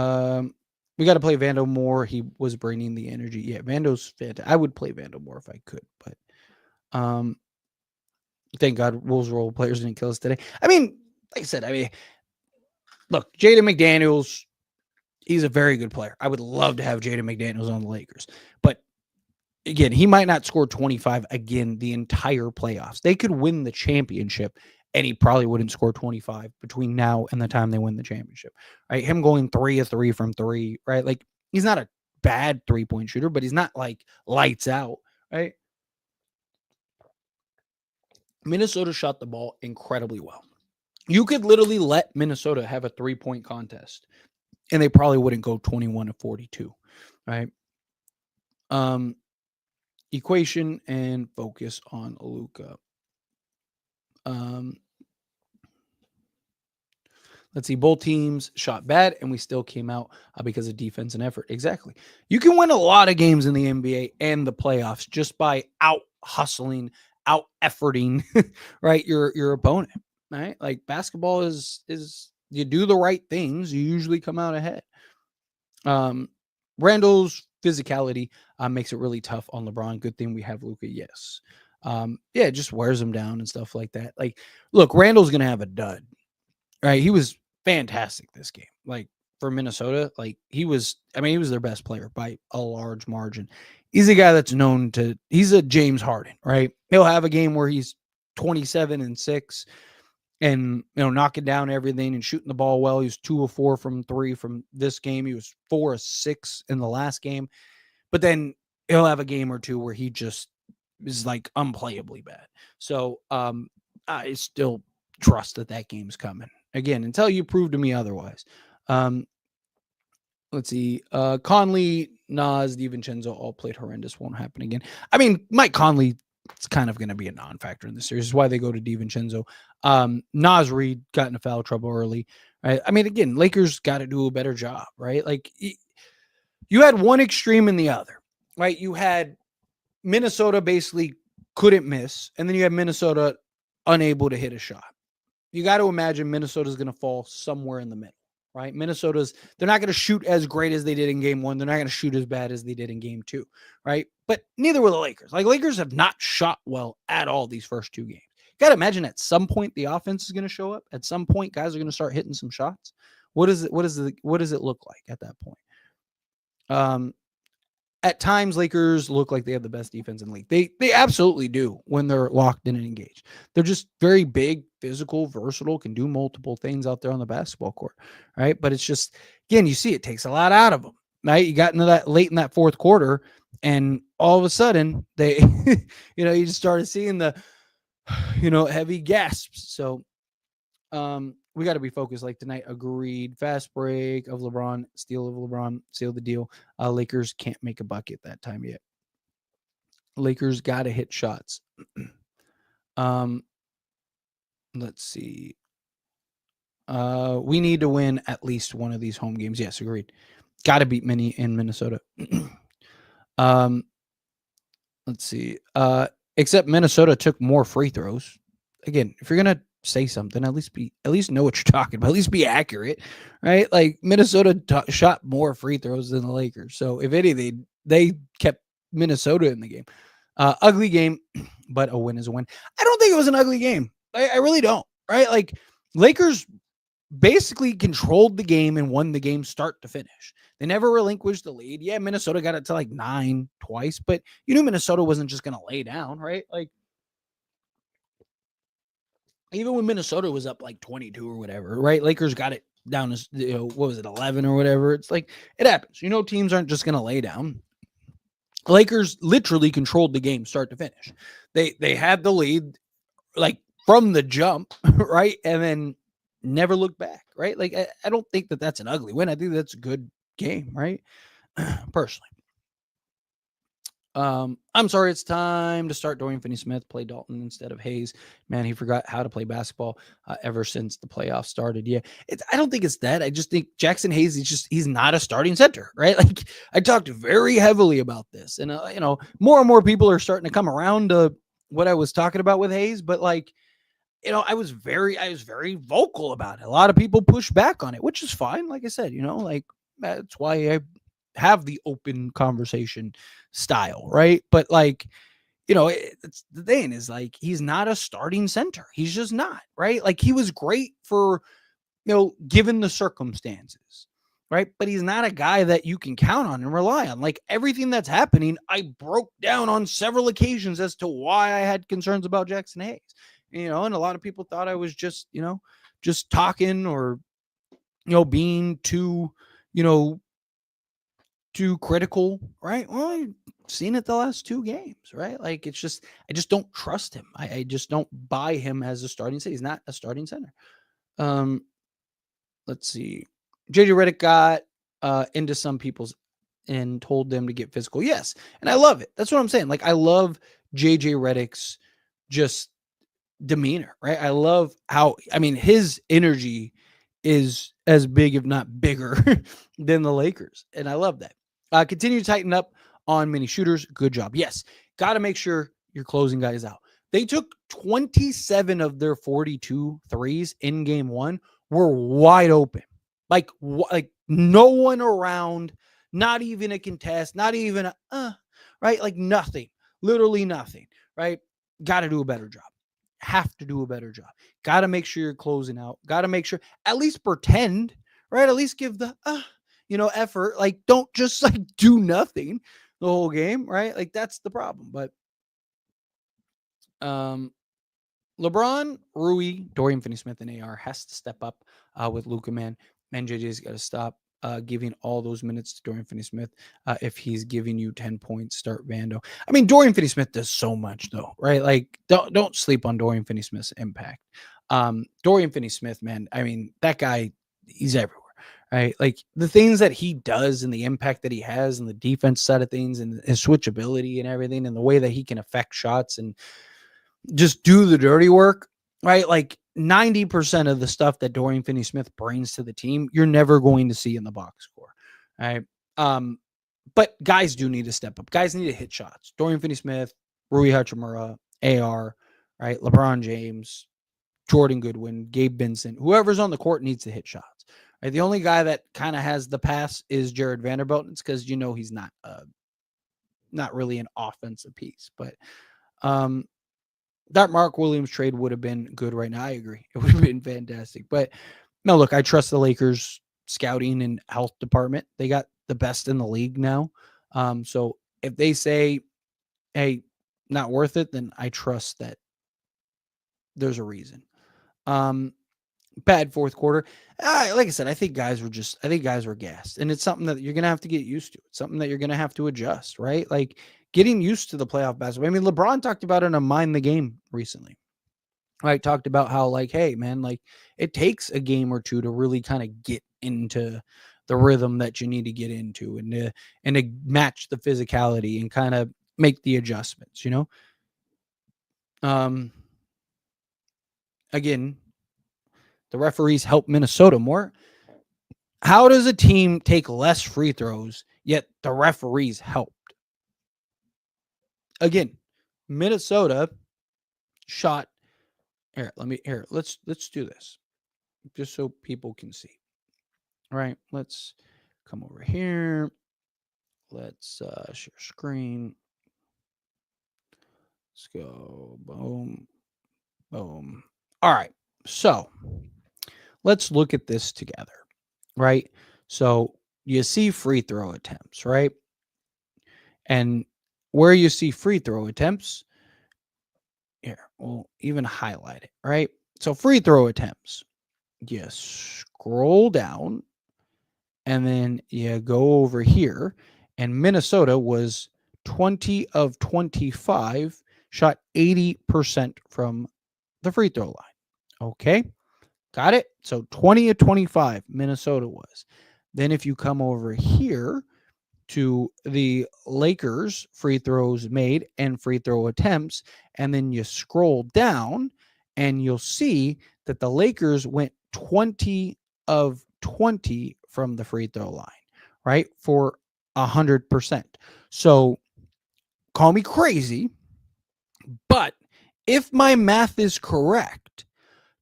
got to play Vando more. He was bringing the energy. Yeah, Vando's fantastic. I would play Vando more if I could, but thank God Wolves role players didn't kill us today. I mean, like I said, look, Jaden McDaniels, he's a very good player. I would love to have Jaden McDaniels on the Lakers, but again, he might not score 25 again the entire playoffs. They could win the championship, and he probably wouldn't score 25 between now and the time they win the championship, right? Him going 3 of 3 from 3, right? Like, he's not a bad 3-point shooter, but he's not like lights out, right? Minnesota shot the ball incredibly well. You could literally let Minnesota have a 3-point contest, and they probably wouldn't go 21 to 42, right? Equation and focus on Luka. Let's see, both teams shot bad, and we still came out because of defense and effort. Exactly. You can win a lot of games in the NBA and the playoffs just by out hustling, out efforting, right? Your opponent, right? Like basketball is you do the right things, you usually come out ahead. Randall's physicality makes it really tough on LeBron. Good thing we have Luka. Yes. Yeah, it just wears him down and stuff like that. Like, look, Randall's gonna have a dud, right? He was fantastic this game. Like for Minnesota, like he was their best player by a large margin. He's a guy that's known to, he's a James Harden, right? He'll have a game where he's 27 and 6 and, knocking down everything and shooting the ball well. He was 2 of 4 from 3 from this game. He was 4 of 6 in the last game. But then he'll have a game or two where he just is like unplayably bad. So I still trust that game's coming. Again, until you prove to me otherwise. Let's see. Conley, Nas, DiVincenzo all played horrendous. Won't happen again. I mean, Mike Conley, it's kind of going to be a non-factor in this series. Is why they go to DiVincenzo. Nas Reed got into foul trouble early. Right? I mean, again, Lakers got to do a better job, right? Like you had one extreme and the other, right? You had Minnesota basically couldn't miss, and then you had Minnesota unable to hit a shot. You got to imagine Minnesota's going to fall somewhere in the middle, right? They're not going to shoot as great as they did in game 1. They're not going to shoot as bad as they did in game 2, right? But neither were the Lakers. Like, Lakers have not shot well at all these first 2 games. You got to imagine at some point the offense is going to show up. At some point, guys are going to start hitting some shots. What does it look like at that point? At times, Lakers look like they have the best defense in the league. They absolutely do when they're locked in and engaged. They're just very big, physical, versatile, can do multiple things out there on the basketball court, right? But it's just, again, you see it takes a lot out of them, right? You got into that late in that fourth quarter, and all of a sudden, they, you just started seeing the, heavy gasps. So, we got to be focused like tonight. Agreed. Fast break of LeBron, steal of LeBron, seal the deal. Lakers can't make a bucket that time yet. Lakers got to hit shots. Let's see. We need to win at least one of these home games. Yes, agreed. Got to beat Minnie in Minnesota. Let's see. Except Minnesota took more free throws. Again, if you're going to say something, at least know what you're talking about, at least be accurate, right? Like Minnesota shot more free throws than the Lakers. So if anything, they kept Minnesota in the game. Ugly game, but a win is a win. I don't think it was an ugly game. I really don't, right? Like Lakers basically controlled the game and won the game start to finish. They never relinquished the lead. Yeah, Minnesota got it to like 9 twice, but you knew Minnesota wasn't just going to lay down, right? Like, even when Minnesota was up like 22 or whatever, right? Lakers got it down as, what was it, 11 or whatever. It's like, it happens. Teams aren't just going to lay down. Lakers literally controlled the game start to finish. They had the lead like from the jump, right? And then never looked back, right? Like, I don't think that's an ugly win. I think that's a good game, right? Personally. I'm sorry, it's time to start Dorian Finney-Smith, play Dalton instead of Hayes. Man, he forgot how to play basketball ever since the playoffs started. Yeah, I don't think it's that. I just think Jackson Hayes he's not a starting center, right? Like, I talked very heavily about this, and more and more people are starting to come around to what I was talking about with Hayes, but like, I was very vocal about it. A lot of people push back on it, which is fine. Like I said, like, that's why I have the open conversation style, right? But like, it's the thing is, like, he's not a starting center. He's just not, right? Like, he was great for, given the circumstances, right? But he's not a guy that you can count on and rely on. Like, everything that's happening, I broke down on several occasions as to why I had concerns about Jackson Hayes. And a lot of people thought I was just, just talking or, being too, too critical, right? Well, I've seen it the last 2 games, right? Like, it's just, I just don't trust him. I just don't buy him as a starting center. He's not a starting center. Let's see. JJ Redick got into some people's and told them to get physical. Yes. And I love it. That's what I'm saying. Like, I love JJ Redick's just demeanor, right? I love how, his energy is as big, if not bigger, than the Lakers. And I love that. Continue to tighten up on mini shooters. Good job. Yes, got to make sure you're closing guys out. They took 27 of their 42 threes in game one were wide open. Like no one around, not even a contest, not even right? Like nothing, literally nothing, right? Got to do a better job. Have to do a better job. Got to make sure you're closing out. Got to make sure, at least pretend, right? At least give the, effort. Like, don't just like do nothing the whole game, right? Like, that's the problem. But, LeBron, Rui, Dorian Finney-Smith, and AR has to step up with Luka, man. MJJ's got to stop giving all those minutes to Dorian Finney-Smith. If he's giving you 10 points, start Vando. I mean, Dorian Finney-Smith does so much, though, right? Like, don't sleep on Dorian Finney-Smith's impact. Dorian Finney-Smith, man, I mean, that guy, he's everywhere, right? Like, the things that he does and the impact that he has and the defense side of things and his switchability and everything and the way that he can affect shots and just do the dirty work, right? Like 90% of the stuff that Dorian Finney-Smith brings to the team, you're never going to see in the box score, right? But guys do need to step up. Guys need to hit shots. Dorian Finney-Smith, Rui Hachimura, AR, right? LeBron James, Jordan Goodwin, Gabe Vincent, whoever's on the court needs to hit shots. Right? The only guy that kind of has the pass is Jared Vanderbilt. It's because he's not really an offensive piece, but that Mark Williams trade would have been good right now. I agree. It would have been fantastic. But no, look, I trust the Lakers scouting and health department. They got the best in the league now. So if they say, hey, not worth it, then I trust that there's a reason. Bad fourth quarter. Like I said, I think guys were gassed. And it's something that you're going to have to get used to. It's something that you're going to have to adjust, right? Like getting used to the playoff basketball. I mean, LeBron talked about it on Mind the Game recently. Right? Talked about how, like, hey, man, like it takes a game or two to really kind of get into the rhythm that you need to get into and to match the physicality and kind of make the adjustments, Again, the referees help Minnesota more. How does a team take less free throws, yet the referees helped? Again, Minnesota shot. Let's do this just so people can see. All right, let's come over here. Let's share screen. Let's go. Boom. Boom. All right. So let's look at this together, right? So you see free throw attempts, right? And where you see free throw attempts, here, we'll even highlight it, right? So free throw attempts, you scroll down and then you go over here, and Minnesota was 20 of 25, shot 80% from the free throw line. Okay, got it? So 20 of 25, Minnesota was. Then if you come over here to the Lakers free throws made and free throw attempts, and then you scroll down and you'll see that the Lakers went 20 of 20 from the free throw line, right? For 100%. So call me crazy, but if my math is correct,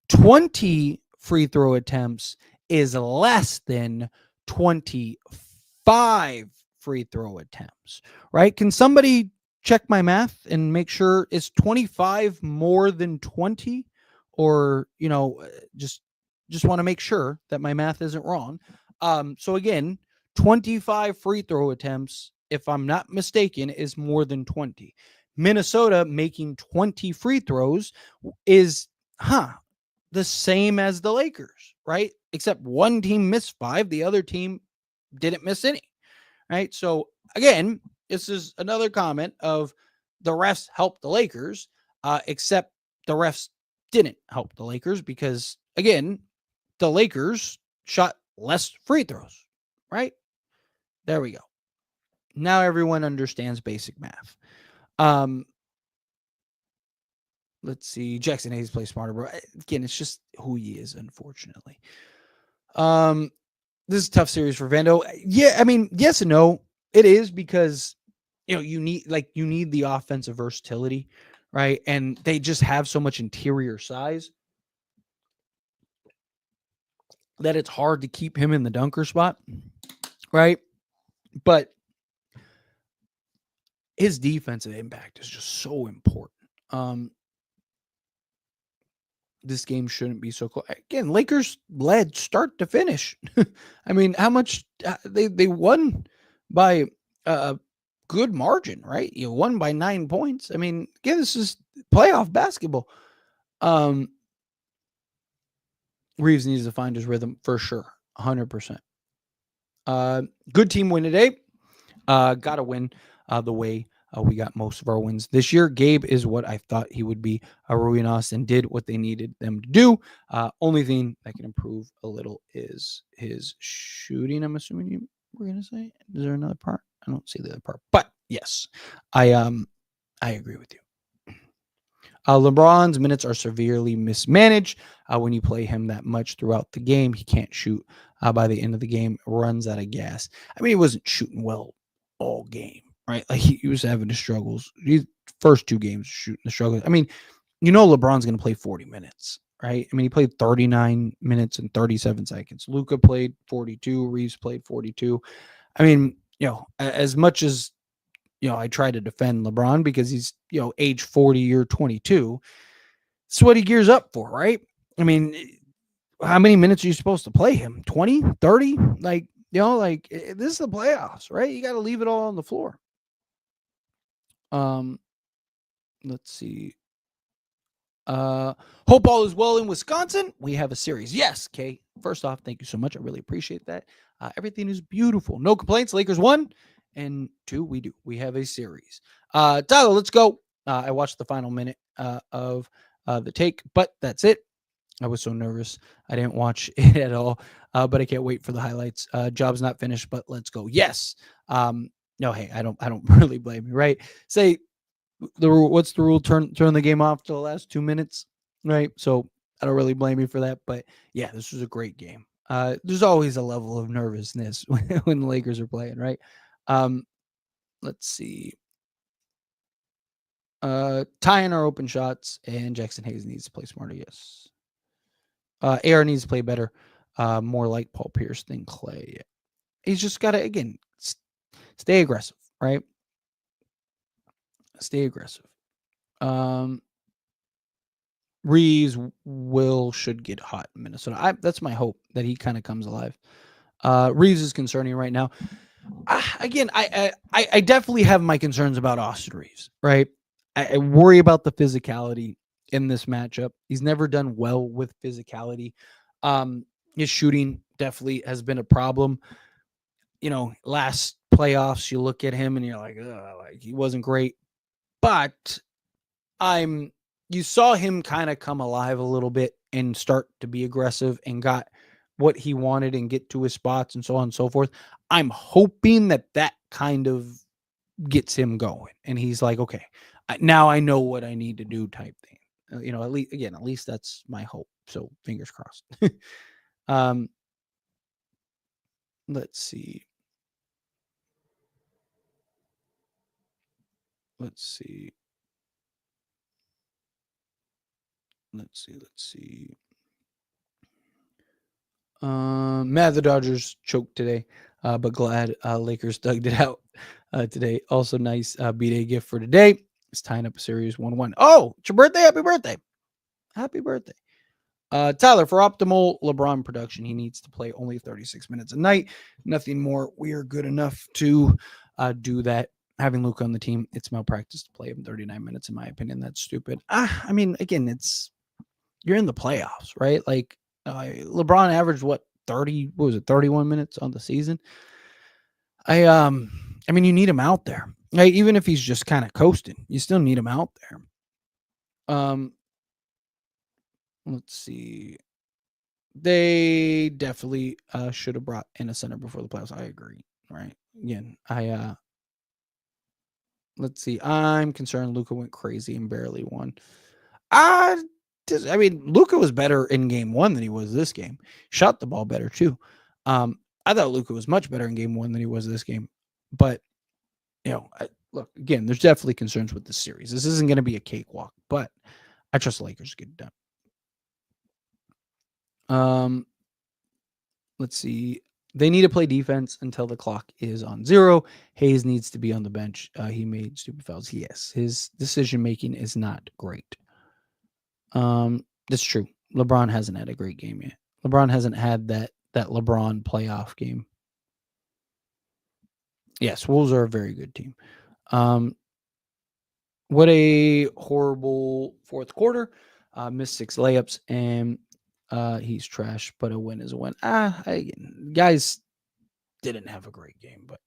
20 free throw attempts is less than 25 free throw attempts, right? Can somebody check my math and make sure is 25 more than 20? Or, just want to make sure that my math isn't wrong. So again, 25 free throw attempts, if I'm not mistaken, is more than 20. Minnesota making 20 free throws is, the same as the Lakers, right? Except one team missed 5, the other team didn't miss any, right? So again, this is another comment of the refs helped the Lakers, except the refs didn't help the Lakers because, again, the Lakers shot less free throws, right? There we go. Now everyone understands basic math. Let's see. Jackson Hayes plays smarter, bro. Again, it's just who he is, unfortunately. This is a tough series for Vando. Yeah, I mean, yes and no. It is because you need the offensive versatility, right? And they just have so much interior size that it's hard to keep him in the dunker spot, right? But his defensive impact is just so important. This game shouldn't be so close. Again, Lakers led start to finish. I mean, how much they won by a good margin, right? You won by 9 points. I mean, again, this is playoff basketball. Reeves needs to find his rhythm for sure, 100%. Good team win today. Got to win the way we got most of our wins this year. Gabe is what I thought he would be. Rui and Austin did what they needed them to do. Only thing that can improve a little is his shooting. I'm assuming you were going to say. Is there another part? I don't see the other part, but yes, I agree with you. LeBron's minutes are severely mismanaged. When you play him that much throughout the game, he can't shoot by the end of the game, runs out of gas. I mean, he wasn't shooting well all game, right? Like he was having the struggles. These first 2 games shooting the struggles. I mean, LeBron's going to play 40 minutes, right? I mean, he played 39 minutes and 37 seconds. Luka played 42. Reeves played 42. I mean, as much as I try to defend LeBron because he's, age 40 or 22. It's what he gears up for, right? I mean, how many minutes are you supposed to play him? 20, 30? Like, this is the playoffs, right? You got to leave it all on the floor. Let's see. Hope all is well in Wisconsin. We have a series. Yes, Kay. First off, thank you so much. I really appreciate that. Everything is beautiful. No complaints. Lakers won. And 2, we do. We have a series. Tyler, let's go. I watched the final minute of the take, but that's it. I was so nervous. I didn't watch it at all, but I can't wait for the highlights. Job's not finished, but let's go. Yes. No, hey, I don't really blame you, right? Say what's the rule? Turn the game off to the last 2 minutes, right? So I don't really blame you for that, but yeah, this was a great game. There's always a level of nervousness when the Lakers are playing, right? Let's see. Tying our open shots, and Jackson Hayes needs to play smarter. Yes. AR needs to play better, more like Paul Pierce than Clay. He's just got to, again, stay aggressive, right? Stay aggressive. Reeves should get hot in Minnesota. That's my hope that he kind of comes alive. Reeves is concerning right now. Again, I definitely have my concerns about Austin Reeves, right? I worry about the physicality in this matchup. He's never done well with physicality. His shooting definitely has been a problem. Last playoffs, you look at him and you're like he wasn't great. But you saw him kind of come alive a little bit and start to be aggressive and got what he wanted and get to his spots and so on and so forth. I'm hoping that kind of gets him going. And he's like, okay, now I know what I need to do type thing. At least that's my hope. So fingers crossed. Let's see. Let's see. Mad the Dodgers choked today, but glad Lakers dug it out today. Also nice B-Day gift for today. It's tying up a series 1-1. Oh, it's your birthday. Happy birthday. Happy birthday. Tyler, for optimal LeBron production, he needs to play only 36 minutes a night. Nothing more. We are good enough to do that. Having Luka on the team, it's malpractice to play him 39 minutes, in my opinion. That's stupid. I mean, again, you're in the playoffs, right? Like LeBron averaged 31 minutes on the season. I mean, you need him out there. Right? Even if he's just kind of coasting, you still need him out there. Let's see. They definitely should have brought in a center before the playoffs. I agree. Right. Again, let's see. I'm concerned Luka went crazy and barely won. I mean, Luka was better in game one than he was this game. Shot the ball better too. I thought Luka was much better in game one than he was this game. But look, again, there's definitely concerns with this series. This isn't going to be a cakewalk, but I trust the Lakers to get it done. Let's see. They need to play defense until the clock is on 0. Hayes needs to be on the bench. He made stupid fouls. Yes, his decision making is not great. That's true. LeBron hasn't had a great game yet. LeBron hasn't had that LeBron playoff game. Yes, Wolves are a very good team. What a horrible fourth quarter. Missed 6 layups, and he's trash, but a win is a win. Guys didn't have a great game, but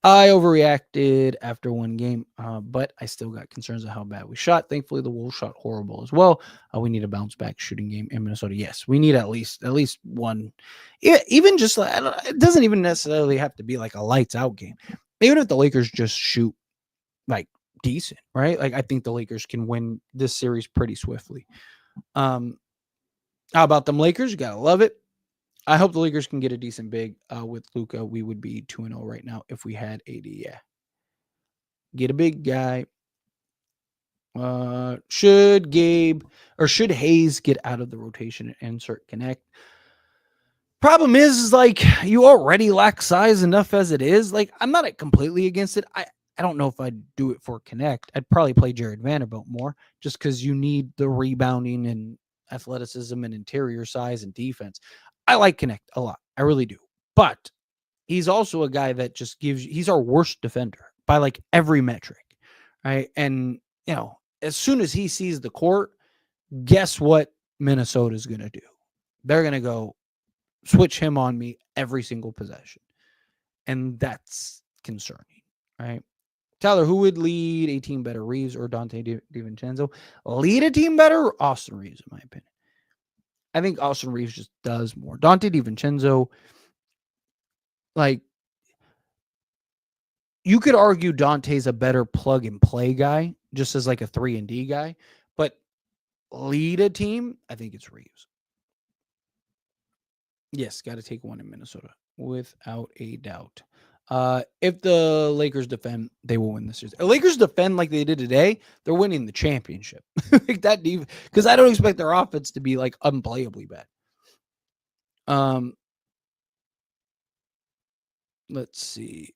I overreacted after one game, but I still got concerns of how bad we shot. Thankfully, the Wolves shot horrible as well. We need a bounce back shooting game in Minnesota. Yes, we need at least one. Even just it doesn't even necessarily have to be like a lights out game. Even if the Lakers just shoot like decent, right? Like I think the Lakers can win this series pretty swiftly. How about them Lakers? You gotta love it. I hope the Lakers can get a decent big with Luka. We would be 2-0 right now if we had AD. Yeah, get a big guy. Should Hayes get out of the rotation and insert Connect? Problem is like you already lack size enough as it is. Like I'm not completely against it. I don't know if I'd do it for Connect. I'd probably play Jared Vanderbilt more just because you need the rebounding and athleticism and interior size and defense. I like Connect a lot. I really do. But he's also a guy that just he's our worst defender by like every metric, right? And, as soon as he sees the court, guess what Minnesota's going to do? They're going to go switch him on me every single possession. And that's concerning, right? Tyler, who would lead a team better, Reeves or Dante DiVincenzo? Lead a team better or Austin Reeves, in my opinion? I think Austin Reeves just does more. Dante DiVincenzo, like, you could argue Dante's a better plug and play guy, just as like a 3-and-D guy, but lead a team, I think it's Reeves. Yes, got to take one in Minnesota without a doubt. If the Lakers defend, they will win this series. If the Lakers defend like they did today, they're winning the championship. Like that deep, because I don't expect their offense to be like unplayably bad. Let's see.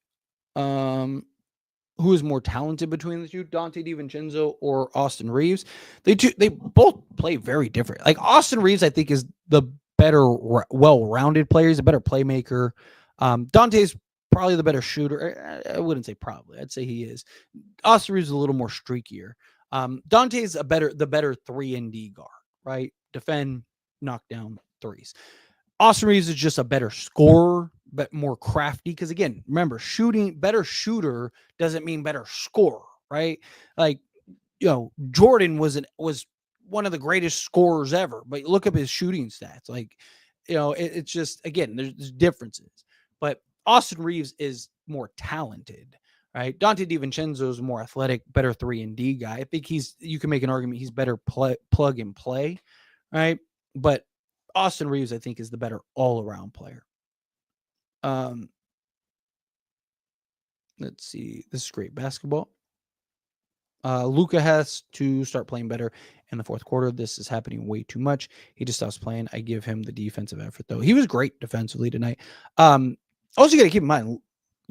Who is more talented between the two, Dante DiVincenzo or Austin Reeves? They both play very different. Like Austin Reeves, I think, is the better, well-rounded player. He's a better playmaker. Dante's probably the better shooter. I wouldn't say probably. I'd say he is. Austin Reeves is a little more streakier. Dante's the better 3-and-D guard, right? Defend, knock down threes. Austin Reeves is just a better scorer, but more crafty. Because again, remember, better shooter doesn't mean better scorer, right? Like, Jordan was one of the greatest scorers ever, but look up his shooting stats. Like, it's just, again, there's differences. But Austin Reeves is more talented, right? Dante DiVincenzo is more athletic, better 3-and-D guy. I think you can make an argument he's better plug and play, right? But Austin Reeves, I think, is the better all-around player. Let's see. This is great basketball. Luka has to start playing better in the fourth quarter. This is happening way too much. He just stops playing. I give him the defensive effort, though. He was great defensively tonight. Also, you got to keep in mind,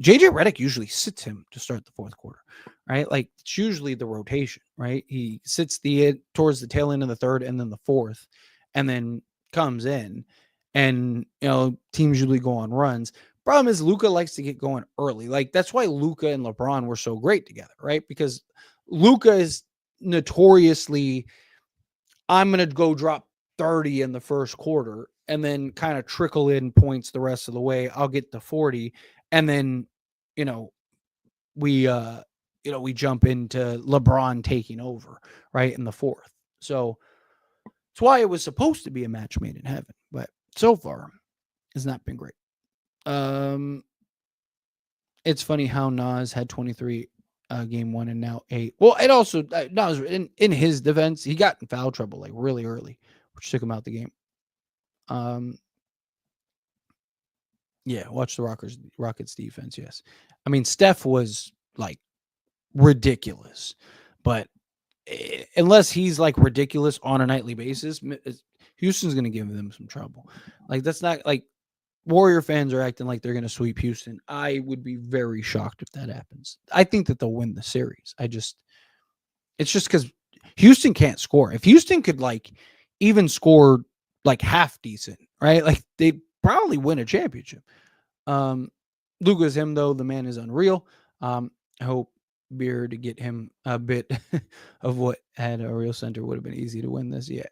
JJ Redick usually sits him to start the fourth quarter, right? Like, it's usually the rotation, right? He sits towards the tail end of the third and then the fourth, and then comes in, and teams usually go on runs. Problem is Luka likes to get going early. Like that's why Luka and LeBron were so great together, right? Because Luka is notoriously, I'm going to go drop 30 in the first quarter and then kind of trickle in points the rest of the way. I'll get to 40. And then, we jump into LeBron taking over right in the fourth. So that's why it was supposed to be a match made in heaven, but so far it's not been great. It's funny how Nas had 23 game 1 and now 8. Well, it also no, in his defense, he got in foul trouble like really early, which took him out the game. Um, yeah, watch the Rockets defense. Yes, I mean Steph was like ridiculous, but unless he's like ridiculous on a nightly basis, Houston's going to give them some trouble. Like that's not like Warrior fans are acting like they're going to sweep Houston. I would be very shocked if that happens. I think that they'll win the series. It's just because Houston can't score. If Houston could like even score like half decent, right? Like they probably win a championship. Luka's him though. The man is unreal. I hope Beer to get him a bit of what had a real center would have been easy to win this. Yeah.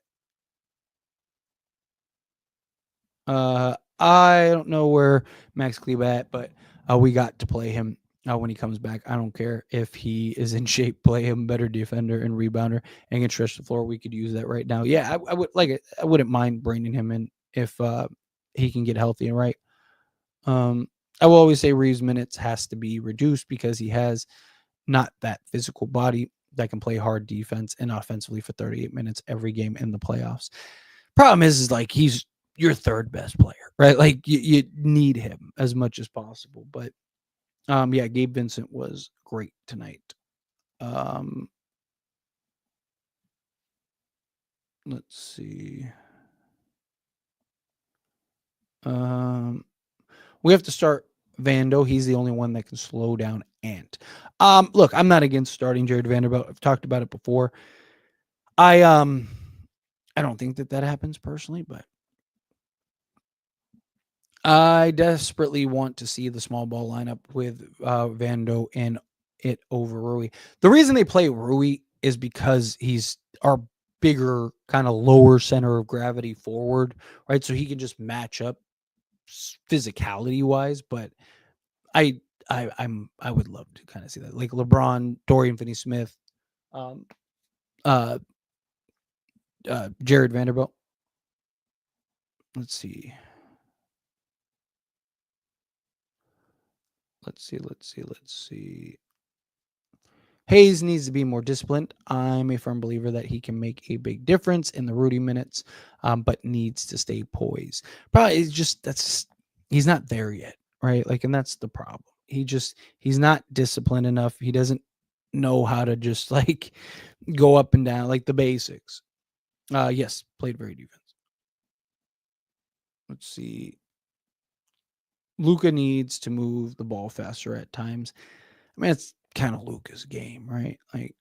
I don't know where Max Kleber at, but we got to play him when he comes back. I don't care if he is in shape. Play him better defender and rebounder and can stretch the floor. We could use that right now. Yeah, I would like it. I wouldn't mind bringing him in if he can get healthy and right. I will always say Reeves' minutes has to be reduced because he has not that physical body that can play hard defense and offensively for 38 minutes every game in the playoffs. Problem is like he's your third best player, right? Like you need him as much as possible. But yeah, Gabe Vincent was great tonight. Let's see. We have to start Vando. He's the only one that can slow down Ant. Look, I'm not against starting Jared Vanderbilt. I've talked about it before. I don't think that happens personally, but I desperately want to see the small ball lineup with Vando and it over Rui. The reason they play Rui is because he's our bigger kind of lower center of gravity forward, right? So he can just match up physicality wise. But I I would love to kind of see that, like LeBron, Dorian Finney-Smith, um, uh, Jared Vanderbilt. Let's see. Let's see. Hayes needs to be more disciplined. I'm a firm believer that he can make a big difference in the Rudy minutes, but needs to stay poised. Probably it's just he's not there yet, right? Like, and that's the problem. He's not disciplined enough. He doesn't know how to just like go up and down like the basics. Yes, played very defense. Let's see. Luka needs to move the ball faster at times. I mean, it's kind of Luka's game, right? Like,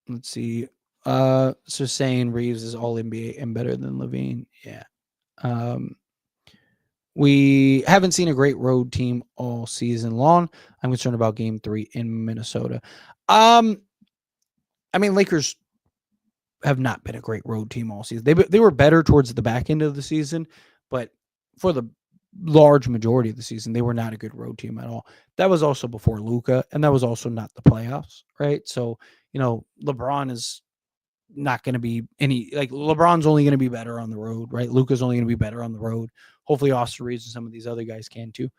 let's see. So saying Reeves is all NBA and better than Levine. Yeah. We haven't seen a great road team all season long. I'm concerned about game 3 in Minnesota. I mean, Lakers have not been a great road team all season. They were better towards the back end of the season, but for the large majority of the season, they were not a good road team at all. That was also before Luka, and that was also not the playoffs, right? So, LeBron is not going to be LeBron's only going to be better on the road, right? Luka's only going to be better on the road. Hopefully Austin Reeves and some of these other guys can too.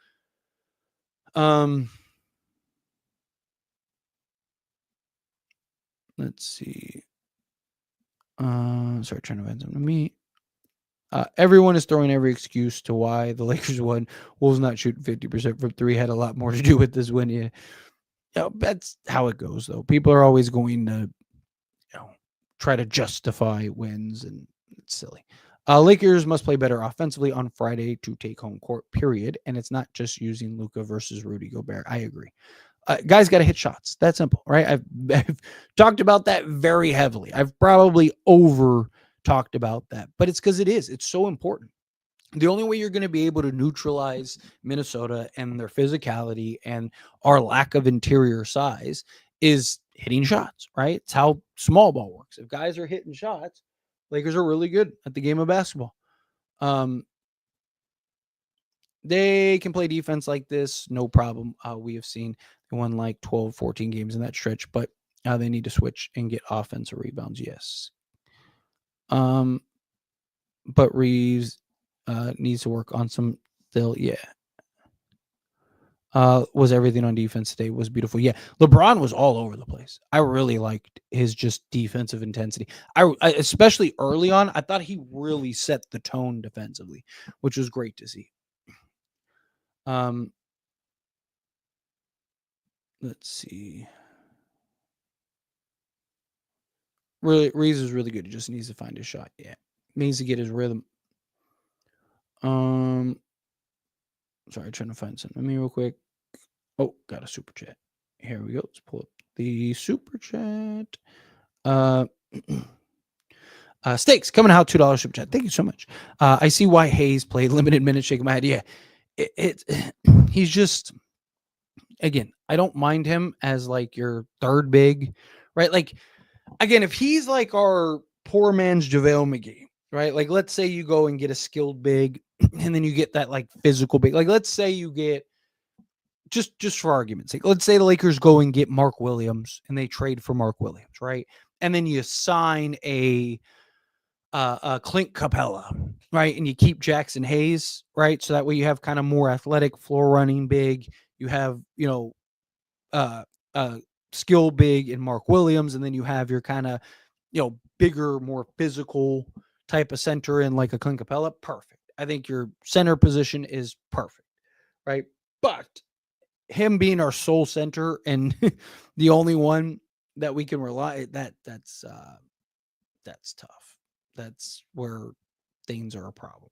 Let's see. Sorry, trying to find something to me. Everyone is throwing every excuse to why the Lakers won. Wolves not shooting 50% from 3 had a lot more to do with this win. Yeah, that's how it goes, though. People are always going to, try to justify wins, and it's silly. Lakers must play better offensively on Friday to take home court, period. And it's not just using Luka versus Rudy Gobert. I agree. Guys got to hit shots. That's simple, right? I've talked about that very heavily. I've probably over talked about that, but it's because it's so important. The only way you're going to be able to neutralize Minnesota and their physicality and our lack of interior size is hitting shots, right? It's how small ball works. If guys are hitting shots, Lakers are really good at the game of basketball. They can play defense like this, no problem. We have seen they won like 12, 14 games in that stretch, but they need to switch and get offensive rebounds, yes. But Reeves needs to work on some still, yeah. Was everything on defense today was beautiful. Yeah, LeBron was all over the place. I really liked his just defensive intensity. I especially early on, I thought he really set the tone defensively, which was great to see. Let's see. Really, Reeves is really good. He just needs to find his shot. Yeah, needs to get his rhythm. Sorry, trying to find something. Let me real quick. Oh, got a super chat. Here we go. Let's pull up the super chat. Stakes coming out $2 super chat. Thank you so much. I see why Hayes played limited minutes. Shaking my head. Yeah, he's just, again, I don't mind him as like your third big, right? Like, again, if he's like our poor man's JaVale McGee, right? Like, let's say you go and get a skilled big, and then you get that like physical big. Like, let's say you get, just for argument's sake, let's say the Lakers go and get Mark Williams, and they trade for Mark Williams, right? And then you sign a Clint Capella, right? And you keep Jackson Hayes, right? So that way you have kind of more athletic floor running big. You have, skill big in Mark Williams, and then you have your kind of, bigger, more physical type of center in like a Clint Capella. Perfect. I think your center position is perfect, right? But him being our sole center and the only one that we can rely, that's tough. That's where things are a problem,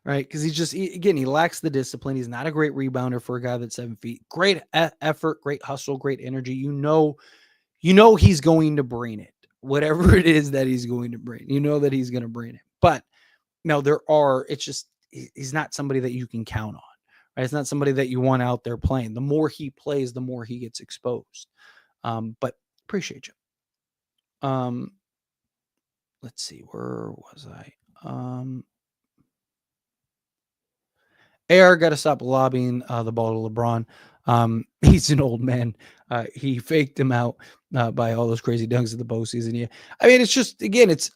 right? Because he lacks the discipline. He's not a great rebounder for a guy that's 7 feet. Great effort, great hustle, great energy. He's going to bring it, whatever it is that he's going to bring. You know that he's going to bring it. But no, it's just he's not somebody that you can count on. Right? It's not somebody that you want out there playing. The more he plays, the more he gets exposed. But appreciate you. Let's see, where was I? AR got to stop lobbing the ball to LeBron. He's an old man. He faked him out by all those crazy dunks in the postseason. Yeah, I mean, it's just, again, it's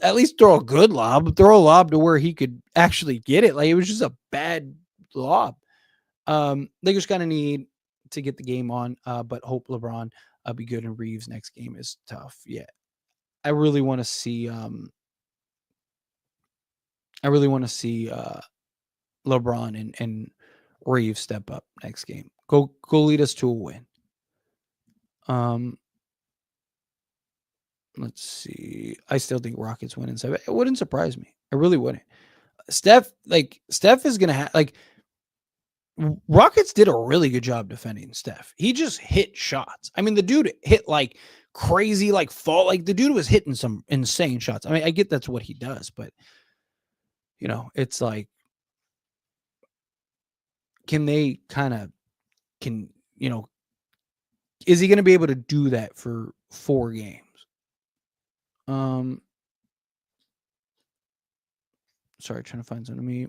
at least throw a good lob, throw a lob to where he could actually get it. Like, it was just a bad lob. Lakers kind of need to get the game on, but hope LeBron be good, and Reeves next game is tough. Yeah, I really want to see. LeBron and Reeves step up next game. Go lead us to a win. Let's see. I still think Rockets win in 7. It wouldn't surprise me. I really wouldn't. Steph is gonna have, like, Rockets did a really good job defending Steph. He just hit shots. I mean, the dude hit like crazy, like fall. Like, the dude was hitting some insane shots. I mean, I get that's what he does, but it's like, is he going to be able to do that for 4 games? Sorry, trying to find something to me.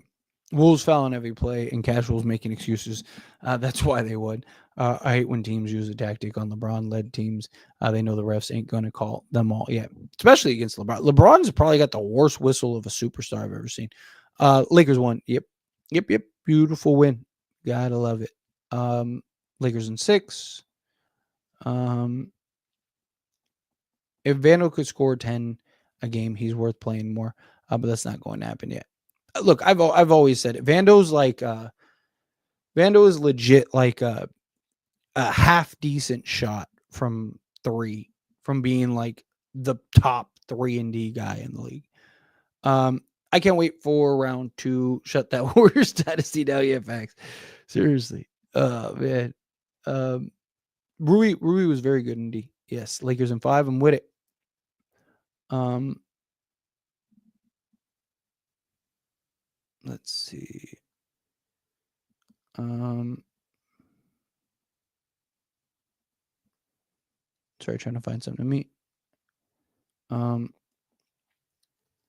Wolves foul on every play, and Casuals making excuses. That's why they would. I hate when teams use a tactic on LeBron-led teams. They know the refs ain't going to call them all. Yeah, especially against LeBron. LeBron's probably got the worst whistle of a superstar I've ever seen. Lakers won. Yep. Beautiful win. Gotta love it. Lakers in 6. If Vandal could score 10 a game, he's worth playing more. But that's not going to happen yet. Look, I've always said it. Vandal is legit like a half decent shot from 3, from being like the top 3-and-D guy in the league. I can't wait for round 2. Shut that Warriors status down. Yeah, facts. Seriously. Man. Rui was very good in D. Yes, Lakers in 5. I'm with it. Let's see. Sorry, trying to find something to me.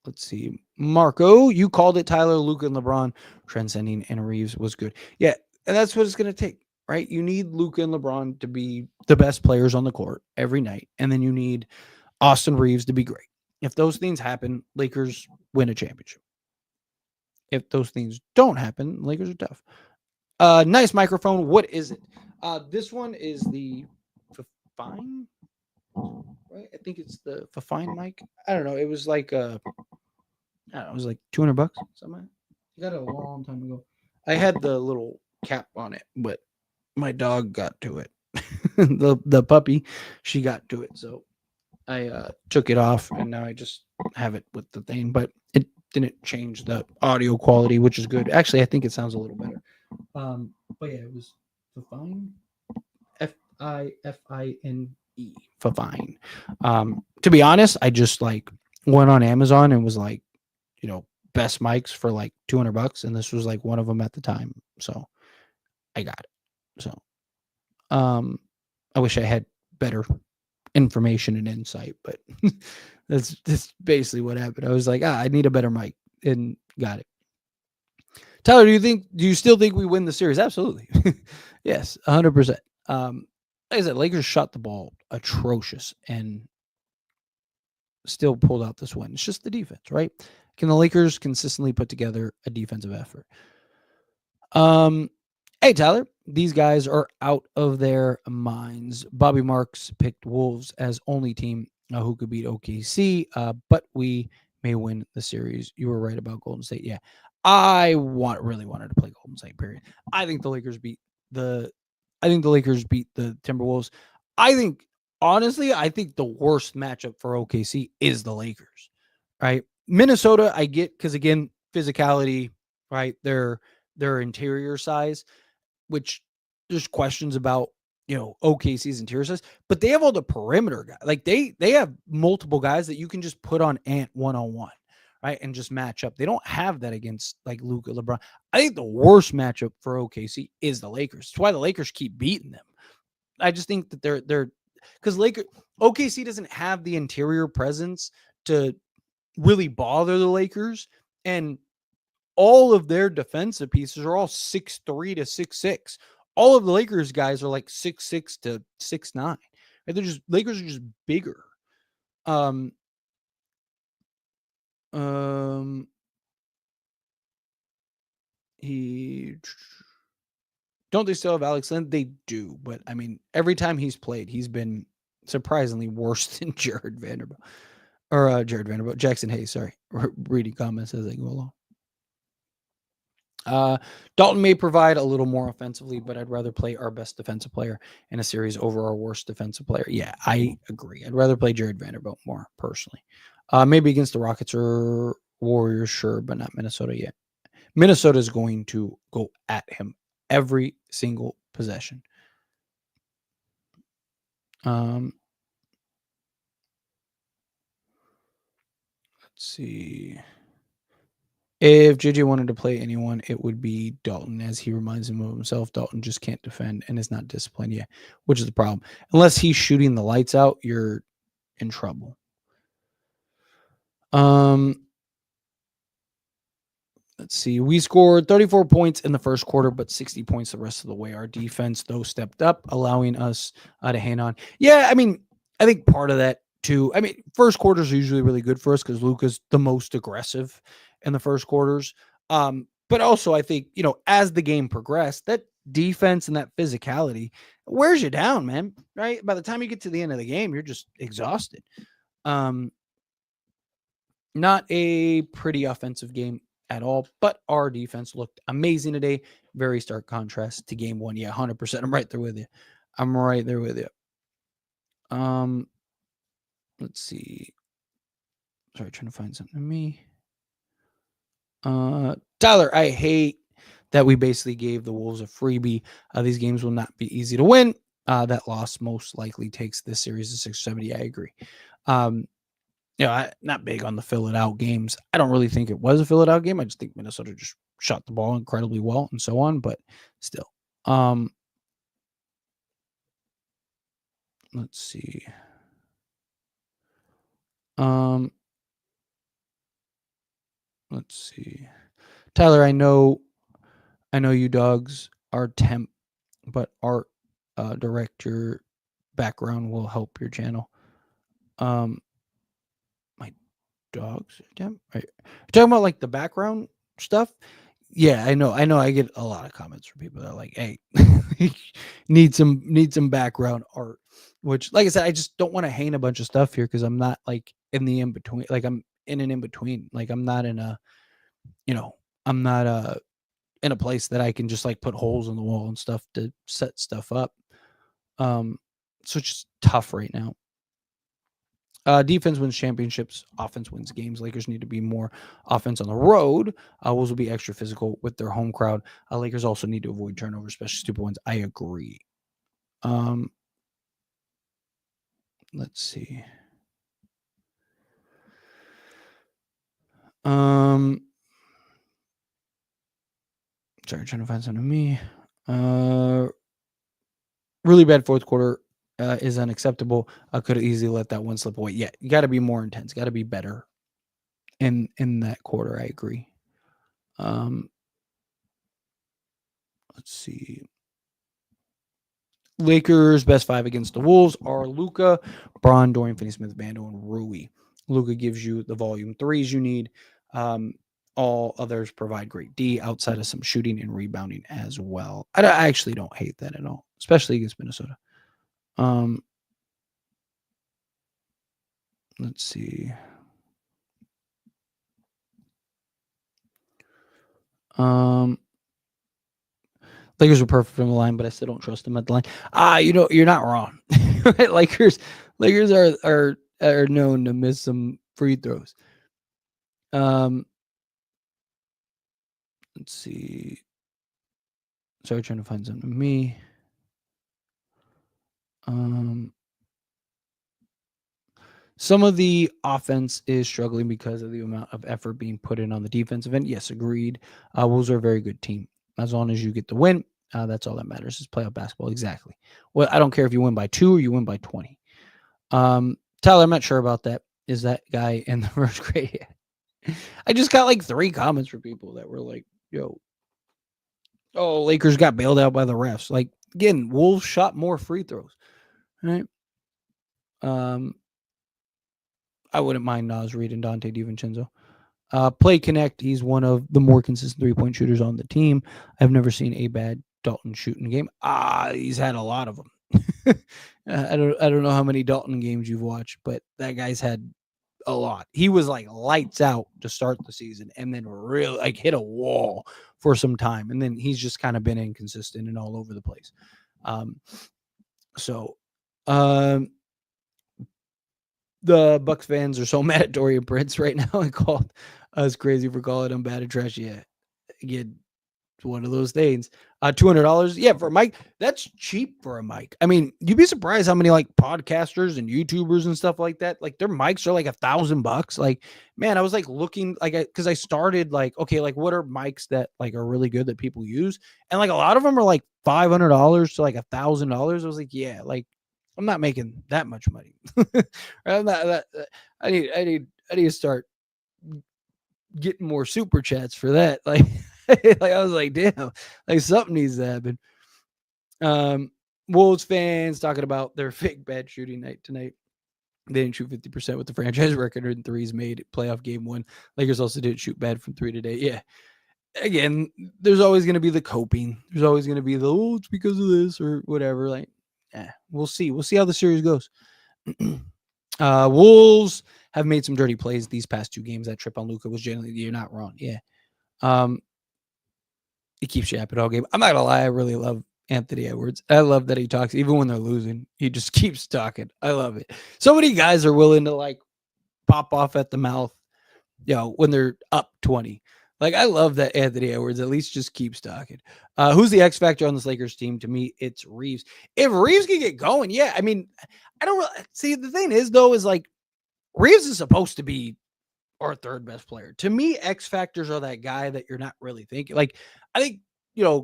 Let's see. Marco, you called it. Tyler, Luka, and LeBron transcending, and Reeves was good. Yeah, and that's what it's going to take, right? You need Luka and LeBron to be the best players on the court every night, and then you need Austin Reeves to be great. If those things happen, Lakers win a championship. If those things don't happen, Lakers are tough. Nice microphone. What is it? This one is the Fine, right? I think it's the Fine mic. I don't know. It was like I don't know, it was like $200, something. I got it a long time ago. I had the little cap on it, but my dog got to it. the puppy, she got to it, so I took it off, and now I just have it with the thing. But it didn't change the audio quality, which is good. Actually, I think it sounds a little better. But yeah, it was Fifine, Fine, Fifine. To be honest, I just like went on Amazon and was like, best mics for like $200, and this was like one of them at the time, so I got it. So, I wish I had better information and insight, but that's basically what happened. I was like, I need a better mic, and got it. Tyler, do you still think we win the series? Absolutely. Yes, 100%. Like I said, Lakers shot the ball atrocious and still pulled out this win. It's just the defense, right? Can the Lakers consistently put together a defensive effort? Hey, Tyler, these guys are out of their minds. Bobby Marks picked Wolves as only team who could beat OKC, but we may win the series. You were right about Golden State. Yeah, I really wanted to play Golden State. Period. I think the Lakers beat the Timberwolves. Honestly, I think the worst matchup for OKC is the Lakers. Right, Minnesota, I get, because again, physicality, right? Their interior size, which there's questions about, OKC's interior size, but they have all the perimeter guys. Like they have multiple guys that you can just put on Ant one-on-one, right, and just match up. They don't have that against like Luka, LeBron. I think the worst matchup for OKC is the Lakers. That's why the Lakers keep beating them. I just think that they're because OKC doesn't have the interior presence to really bother the Lakers, and all of their defensive pieces are all 6'3" to 6'6". All of the Lakers guys are like 6'6" to 6'9". Lakers are just bigger. Don't they still have Alex Len? They do, but I mean, every time he's played, he's been surprisingly worse than Jared Vanderbilt. Jackson Hayes, sorry. Reading comments as they go along. Dalton may provide a little more offensively, but I'd rather play our best defensive player in a series over our worst defensive player. Yeah, I agree. I'd rather play Jared Vanderbilt more personally. Maybe against the Rockets or Warriors, sure, but not Minnesota yet. Minnesota is going to go at him every single possession. Let's see. If JJ wanted to play anyone, it would be Dalton, as he reminds him of himself. Dalton just can't defend and is not disciplined yet, which is the problem. Unless he's shooting the lights out, you're in trouble. Let's see. We scored 34 points in the first quarter, but 60 points the rest of the way. Our defense, though, stepped up, allowing us to hang on. Yeah, I mean, I think part of that, too. I mean, first quarters are usually really good for us because Luka's the most aggressive in the first quarters. But also, I think, as the game progressed, that defense and that physicality wears you down, man, right? By the time you get to the end of the game, you're just exhausted. Not a pretty offensive game at all, but our defense looked amazing today. Very stark contrast to game one. Yeah, 100%. I'm right there with you. Let's see. Sorry, trying to find something to me. Tyler, I hate that we basically gave the Wolves a freebie. These games will not be easy to win. That loss most likely takes this series to 670. I agree. I'm not big on the fill it out games. I don't really think it was a fill it out game. I just think Minnesota just shot the ball incredibly well and so on, but still. Let's see. Let's see. Tyler, I know you dogs are temp, but art director background will help your channel. My dogs are temp. Right. You're talking about like the background stuff? Yeah, I know. I get a lot of comments from people that are like, "Hey, need some background art." Which, like I said, I just don't want to hang a bunch of stuff here because I'm not like in the in between. Like I'm in an in between. Like I'm not in a, you know, I'm not in a place that I can just like put holes in the wall and stuff to set stuff up. Um, so it's just tough right now. Defense wins championships. Offense wins games. Lakers need to be more offense on the road. Wolves will be extra physical with their home crowd. Lakers also need to avoid turnovers, especially stupid ones. I agree. Let's see. Sorry, trying to find something to me. Really bad fourth quarter is unacceptable. I could have easily let that one slip away. Yeah, you got to be more intense. Got to be better in that quarter. I agree. Let's see. Lakers best five against the Wolves are Luka, Braun, Dorian Finney-Smith, Vando, and Rui. Luka gives you the volume threes you need. All others provide great D outside of some shooting and rebounding as well. I actually don't hate that at all, especially against Minnesota. Let's see. Lakers were perfect from the line, but I still don't trust them at the line. You're not wrong. Lakers are known to miss some free throws. Let's see. Sorry, trying to find something to me. Some of the offense is struggling because of the amount of effort being put in on the defensive end. Yes, agreed. Wolves are a very good team. As long as you get the win, that's all that matters is playoff basketball. Exactly. Well, I don't care if you win by 2 or you win by 20. Tyler, I'm not sure about that. Is that guy in the first grade? I just got like 3 comments from people that were like, yo, oh, Lakers got bailed out by the refs. Like, again, Wolves shot more free throws. Right? I wouldn't mind Naz Reid and Dante DiVincenzo. Play Connect, he's one of the more consistent three-point shooters on the team. I've never seen a bad Dalton shooting game. He's had a lot of them. I don't know how many Dalton games you've watched, but that guy's had a lot. He was like lights out to start the season and then really like hit a wall for some time. And then he's just kind of been inconsistent and all over the place. The Bucks fans are so mad at Dorian Prince right now and called us crazy for calling him bad and trash. Yeah, again, it's one of those things. $200, yeah, for a mic. That's cheap for a mic. I mean, you'd be surprised how many like podcasters and YouTubers and stuff like that, like their mics are like $1,000. Like, man, I was like looking like because I started like, okay, like what are mics that like are really good that people use, and like a lot of them are like $500 to like $1,000. I was like, yeah, like I'm not making that much money. I'm not, I need to start getting more super chats for that. Like, like I was like, damn, like something needs to happen. Wolves fans talking about their fake bad shooting night tonight. They didn't shoot 50% with the franchise record in threes made playoff game 1. Lakers also didn't shoot bad from 3 today. Yeah. Again, there's always going to be the coping. There's always going to be the, it's because of this or whatever. Like, we'll see. We'll see how the series goes. Wolves have made some dirty plays these past 2 games. That trip on Luka was generally, you're not wrong. Yeah. He keeps yapping all game. I'm not gonna lie, I really love Anthony Edwards. I love that he talks even when they're losing. He just keeps talking. I love it. So many guys are willing to like pop off at the mouth, when they're up 20. Like, I love that Anthony Edwards at least just keeps talking. Who's the X factor on this Lakers team? To me, it's Reeves. If Reeves can get going, yeah. I mean, I don't really see. The thing is, though, is like Reeves is supposed to be our 3rd best player. To me, X factors are that guy that you're not really thinking. Like, I think,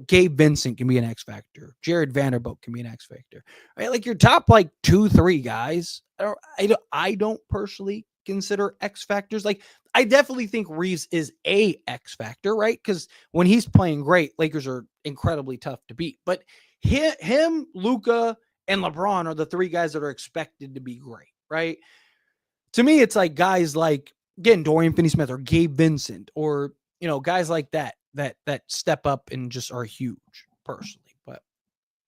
Gabe Vincent can be an X factor. Jared Vanderbilt can be an X factor. Right? Like your top like 2-3 guys. I don't personally consider X factors. Like, I definitely think Reeves is a X factor, right? Because when he's playing great, Lakers are incredibly tough to beat. But him, Luka, and LeBron are the 3 guys that are expected to be great, right? To me, it's like guys like, again, Dorian Finney-Smith or Gabe Vincent or, guys like that. that step up and just are huge personally. But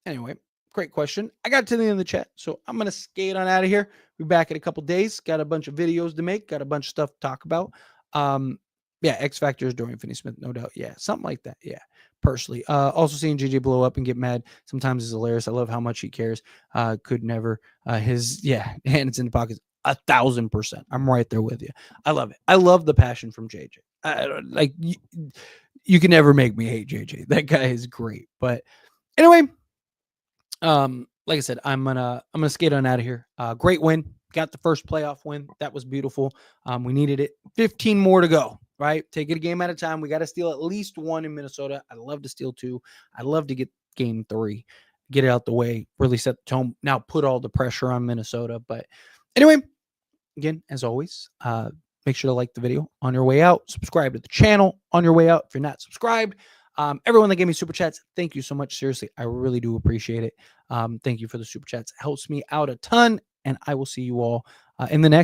anyway, great question. I got to the end of the chat, so I'm gonna skate on out of here. Be back in a couple days. Got a bunch of videos to make. Got a bunch of stuff to talk about. Yeah, X Factor is Dorian Finney-Smith, no doubt. Yeah, something like that. Yeah, personally. Also seeing JJ blow up and get mad sometimes is hilarious. I love how much he cares. Could never. His hands in the pockets. 1,000%. I'm right there with you. I love it. I love the passion from JJ. Like you can never make me hate JJ. That guy is great. But anyway, like I said, I'm gonna skate on out of here. Great win. Got the first playoff win. That was beautiful. We needed it. 15 more to go. Right? Take it a game at a time. We got to steal at least one in Minnesota. I'd love to steal 2. I'd love to get game 3, get it out the way, really set the tone. Now put all the pressure on Minnesota. But anyway, again, as always, make sure to like the video on your way out. Subscribe to the channel on your way out if you're not subscribed. Everyone that gave me super chats, thank you so much. Seriously, I really do appreciate it. Thank you for the super chats. It helps me out a ton. And I will see you all in the next.